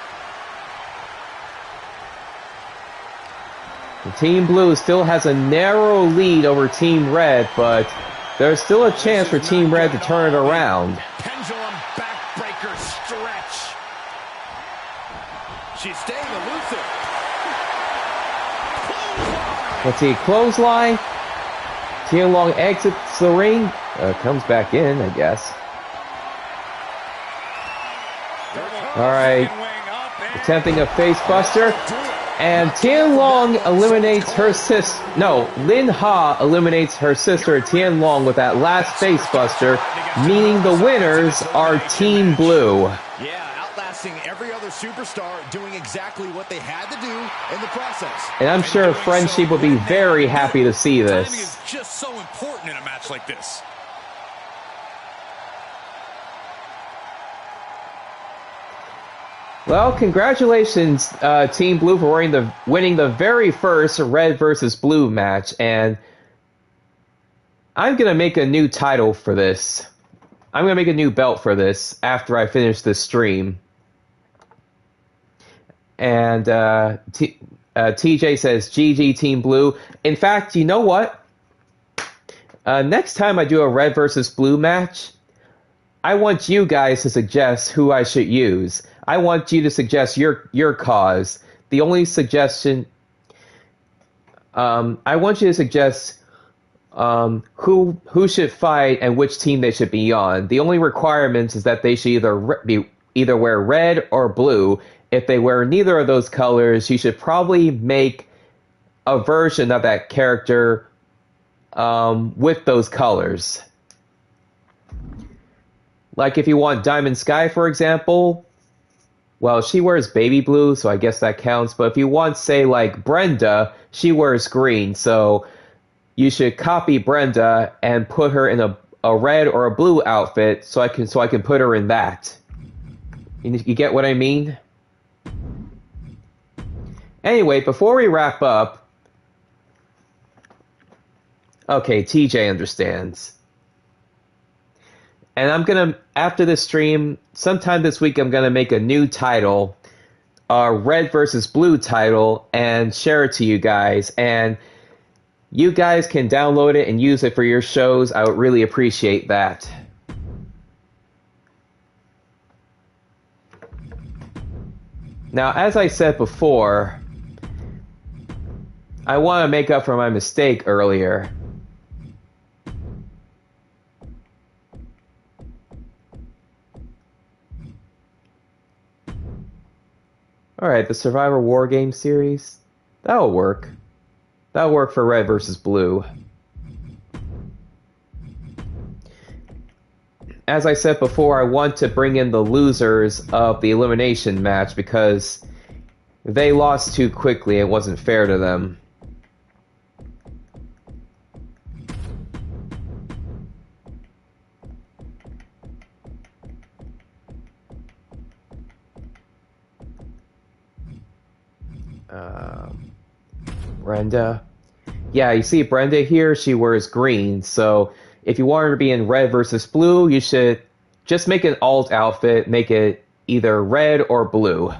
Team Blue still has a narrow lead over Team Red, but there's still a chance for Team Red to turn it around. Pendulum backbreaker stretch. She's staying elusive. Let's see, clothesline. Tianlong exits the ring. Comes back in, I guess. Alright. Attempting a face buster. And Tianlong eliminates her sister. No, Lin Ha eliminates her sister Tianlong with that last face buster, meaning the winners are Team Blue. Yeah, outlasting every other superstar, doing exactly what they had to do in the process. And I'm sure Friendship will be very happy to see Timing this. is just so important in a match like this. Well, congratulations, Team Blue, for winning the very first Red versus Blue match, and I'm gonna make a new title for this. I'm gonna make a new belt for this after I finish this stream. And TJ says, "GG Team Blue." In fact, you know what? Next time I do a Red versus Blue match, I want you guys to suggest who I should use. I want you to suggest your cause. The only suggestion, I want you to suggest who should fight and which team they should be on. The only requirements is that they should either wear red or blue. If they wear neither of those colors, you should probably make a version of that character with those colors. Like if you want Diamond Sky, for example, well, she wears baby blue, so I guess that counts. But if you want, say, like Brenda, she wears green, so you should copy Brenda and put her in a red or a blue outfit, so I can put her in that. You get what I mean? Anyway, before we wrap up, okay, TJ understands. And I'm gonna, after this stream, sometime this week, I'm gonna make a new title, Red versus Blue title, and share it to you guys. And you guys can download it and use it for your shows. I would really appreciate that. Now, as I said before, I want to make up for my mistake earlier. Alright, the Survivor War Game series. That'll work. That'll work for Red versus Blue. As I said before, I want to bring in the losers of the elimination match because they lost too quickly. It wasn't fair to them. Brenda. Yeah, you see Brenda here, she wears green, so if you want her to be in Red versus Blue, you should just make an alt outfit, make it either red or blue.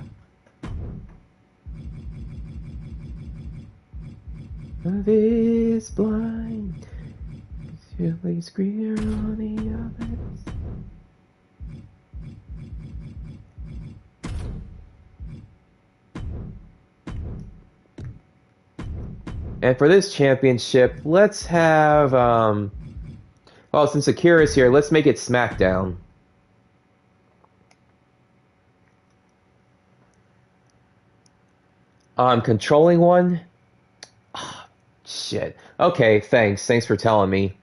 Love is blind. It's greener on the others. And for this championship, let's have, well, since Akira's here, let's make it SmackDown. I'm controlling one? Oh, shit. Okay, thanks. Thanks for telling me.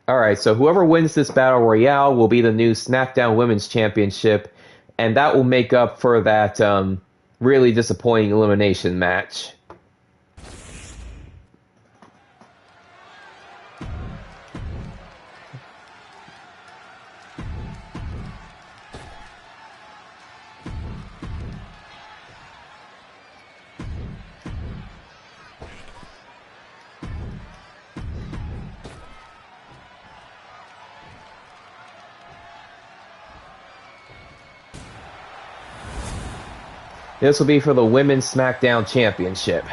Alright, so whoever wins this Battle Royale will be the new SmackDown Women's Championship, and that will make up for that really disappointing elimination match. This will be for the Women's SmackDown Championship.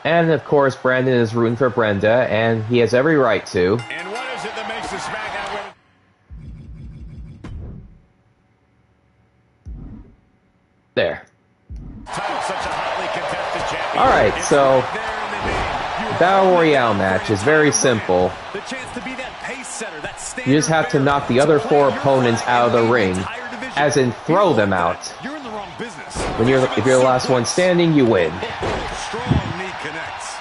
And of course, Brandon is rooting for Brenda, and he has every right to. And what is it that makes the SmackDown Women? There. Title such a hotly contested champion. Alright, so Battle Royale match is very simple. The chance to be that pace setter, that You just have to knock the other 4 opponents out of the ring, as in throw them out. You're in the wrong business. If you're the last one standing, you win. Strong knee connects.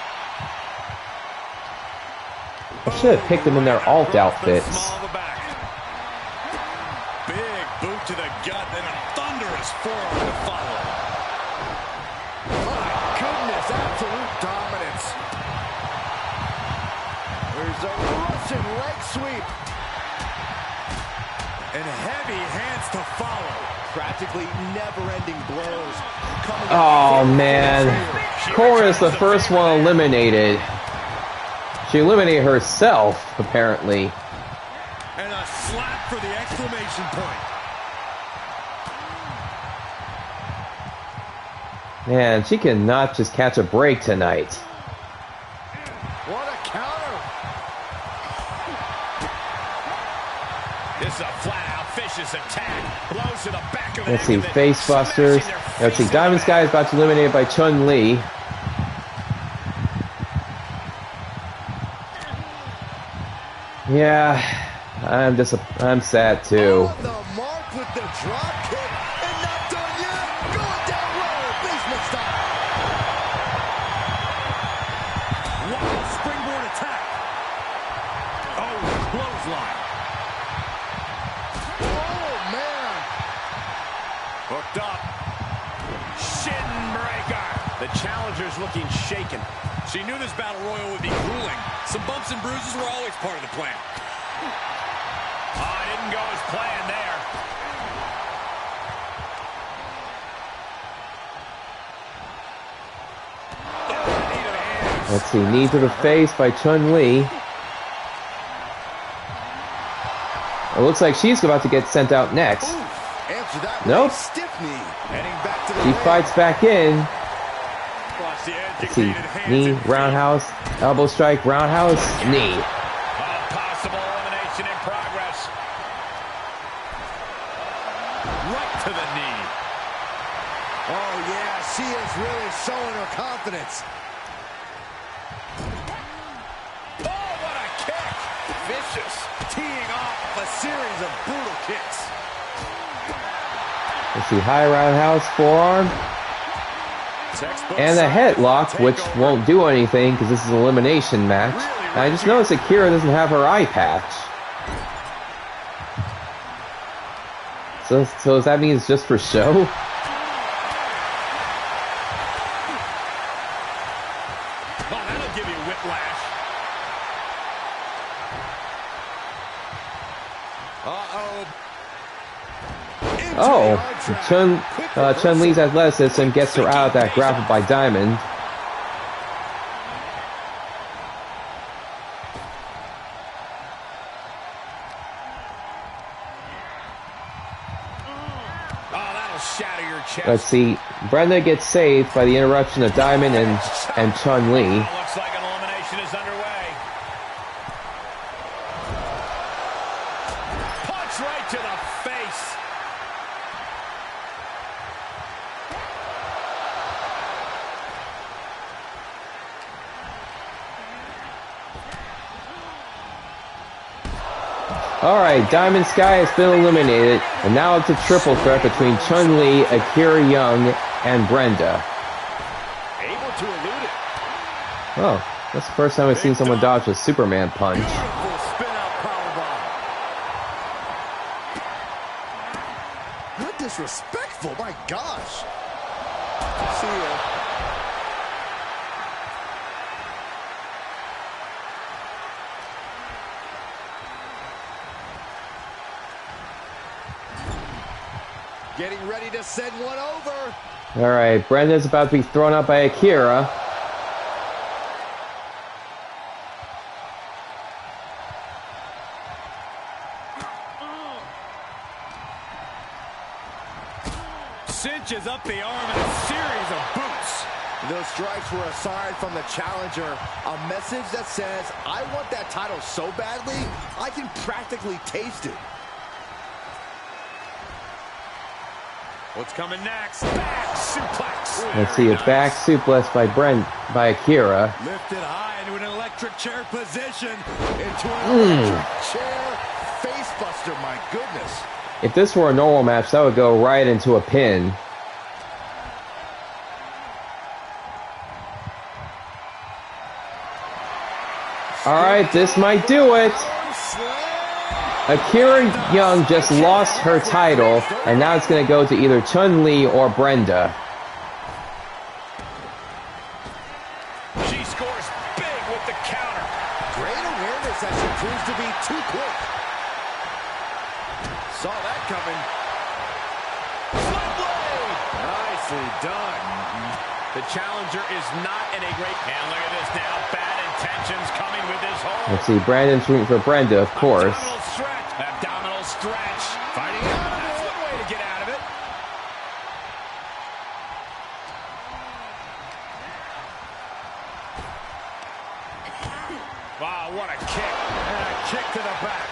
I should have picked them in their alt outfits. Small of the back. Big boot to the gut and a thunderous forearm to follow. My goodness, absolute dominance. There's a Russian leg sweep. And heavy hands to follow. Practically never-ending blows. Oh man, Cora's the first one eliminated. She eliminated herself, apparently. And a slap for the exclamation point. Man, she cannot just catch a break tonight. What a counter. This is a flat-out vicious attack. Blows to the back of the Let's neck see, of the- Face Busters. Let's see, Diamond Sky is about to be eliminated by Chun-Li. Yeah, I'm sad too. On the mark with the drop kick, and not done yet. Going down low, basement style. Wild springboard attack. Oh, clothesline. Oh, man. Hooked up. Shin breaker. The challenger's looking shaken. She knew this battle royal would be grueling. Some bumps and bruises were always part of the plan. Oh, it didn't go as planned there. Let's see, knee to the face by Chun-Li. It looks like she's about to get sent out next. Answer that Nope. with a stiff knee. Heading back to the She ring. fights back in. Watch the Let's see, educated hands knee, and feet. roundhouse, elbow strike, roundhouse, knee. A possible elimination in progress. Right to the knee. Oh, yeah, she is really showing her confidence. Oh, what a kick. Vicious. Teeing off a series of brutal kicks. Let's see, high roundhouse, forearm, Textbook and a side headlock, which takeover. won't do anything because this is an elimination match. And I just noticed that Kira doesn't have her eye patch. So does that mean it's just for show? Oh, that'll give you whiplash. Uh-oh. Oh, Chun-Li's athleticism gets her out of that grapple by Diamond. Let's see. Brenda gets saved by the interruption of Diamond and Chun-Li. Looks like an elimination is underway. Punch right to the face. Alright, Diamond Sky has been eliminated, and now it's a triple threat between Chun-Li, Akira Young, and Brenda. Able to elude it. Oh, that's the first time I've seen someone dodge a Superman punch. Beautiful spin-out powerbomb. Not disrespectful, my gosh. See ya. Getting ready to send one over. Alright, Brenda's about to be thrown up by Akira. Cinches up the arm in a series of boots. Those strikes were a sign from the challenger. A message that says, I want that title so badly, I can practically taste it. What's coming next? Back suplex. Let's see, a back suplex by Akira. Lifted high into an electric chair position. Into an electric chair facebuster, my goodness. If this were a normal match, that would go right into a pin. Alright, this might do it. Akira Young just lost her title, and now it's going to go to either Chun-Li or Brenda. She scores big with the counter. Great awareness as she proves to be too quick. Saw that coming. Slip blade. Nicely done. The challenger is not in a great... And look at this now. Bad intentions coming with this hold. Let's see, Brandon's rooting for Brenda, of course. Abdominal stretch. Abdominal stretch. Fighting out. That's one way to get out of it. Wow, what a kick. And a kick to the back.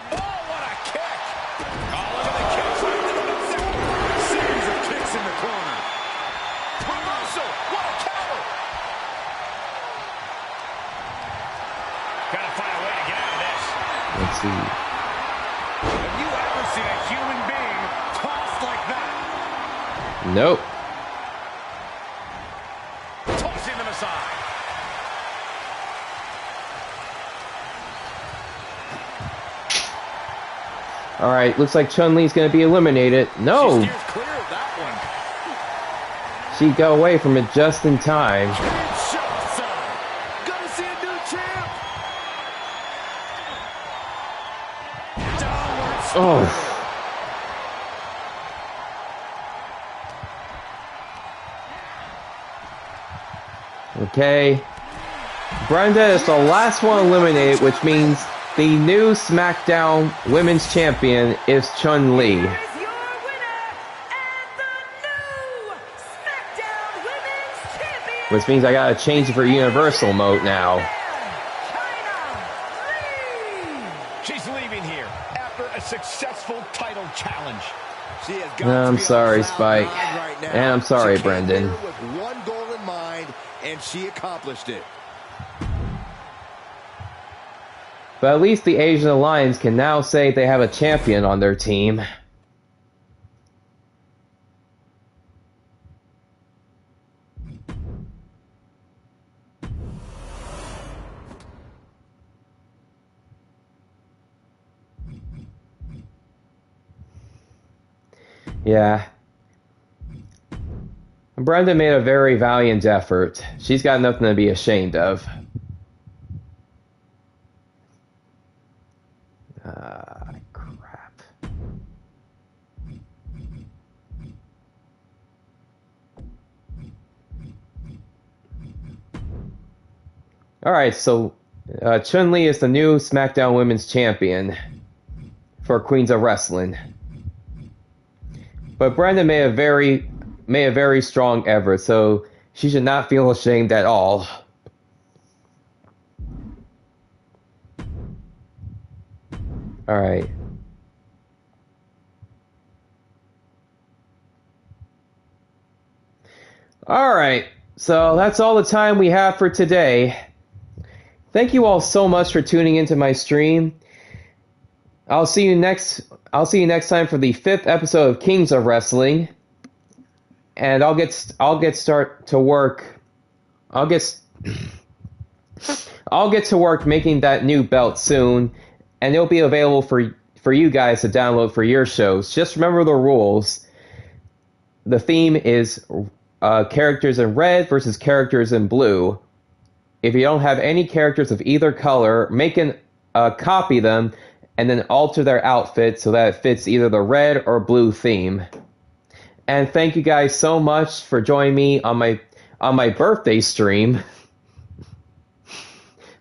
Oh, what a kick. Oh, look at the kicks right into the midsection. Series of kicks in the corner. Reversal. What a counter. Gotta find a way to get out of this. Let's see. Have you ever seen a human being tossed like that? Nope. Tossing them aside. Alright, looks like Chun-Li's going to be eliminated. No! She steers clear of that one. She got away from it just in time. Gonna see a new champ. Oh. Okay. Brenda is the last one eliminated, which means the new SmackDown Women's Champion is Chun-Li. Here's your winner and the new SmackDown Women's Champion. Which means I gotta change it for Universal mode now. She's leaving here after a successful title challenge. She has got I'm to be sorry, on cloud Spike. nine right now. And I'm sorry, She came Brendan. here with one goal in mind, and she accomplished it. But at least the Asian Alliance can now say they have a champion on their team. Yeah. Brenda made a very valiant effort. She's got nothing to be ashamed of. Crap. Alright, so Chun-Li is the new SmackDown Women's Champion for Queens of Wrestling. But Brenda made a very strong effort, so she should not feel ashamed at all. Alright. Alright, so that's all the time we have for today. Thank you all so much for tuning into my stream. I'll see you next time for the 5th episode of Kings of Wrestling. And I'll get to work making that new belt soon, and it'll be available for you guys to download for your shows. Just remember the rules. The theme is characters in red versus characters in blue. If you don't have any characters of either color, copy them and then alter their outfit so that it fits either the red or blue theme. And thank you guys so much for joining me on my birthday stream.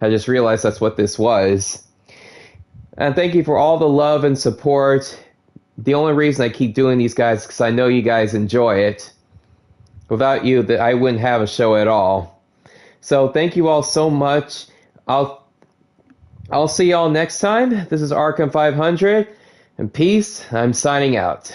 I just realized that's what this was. And thank you for all the love and support. The only reason I keep doing these guys is because I know you guys enjoy it. Without you, I wouldn't have a show at all. So thank you all so much. I'll see y'all next time. This is Arkham 500, and peace. I'm signing out.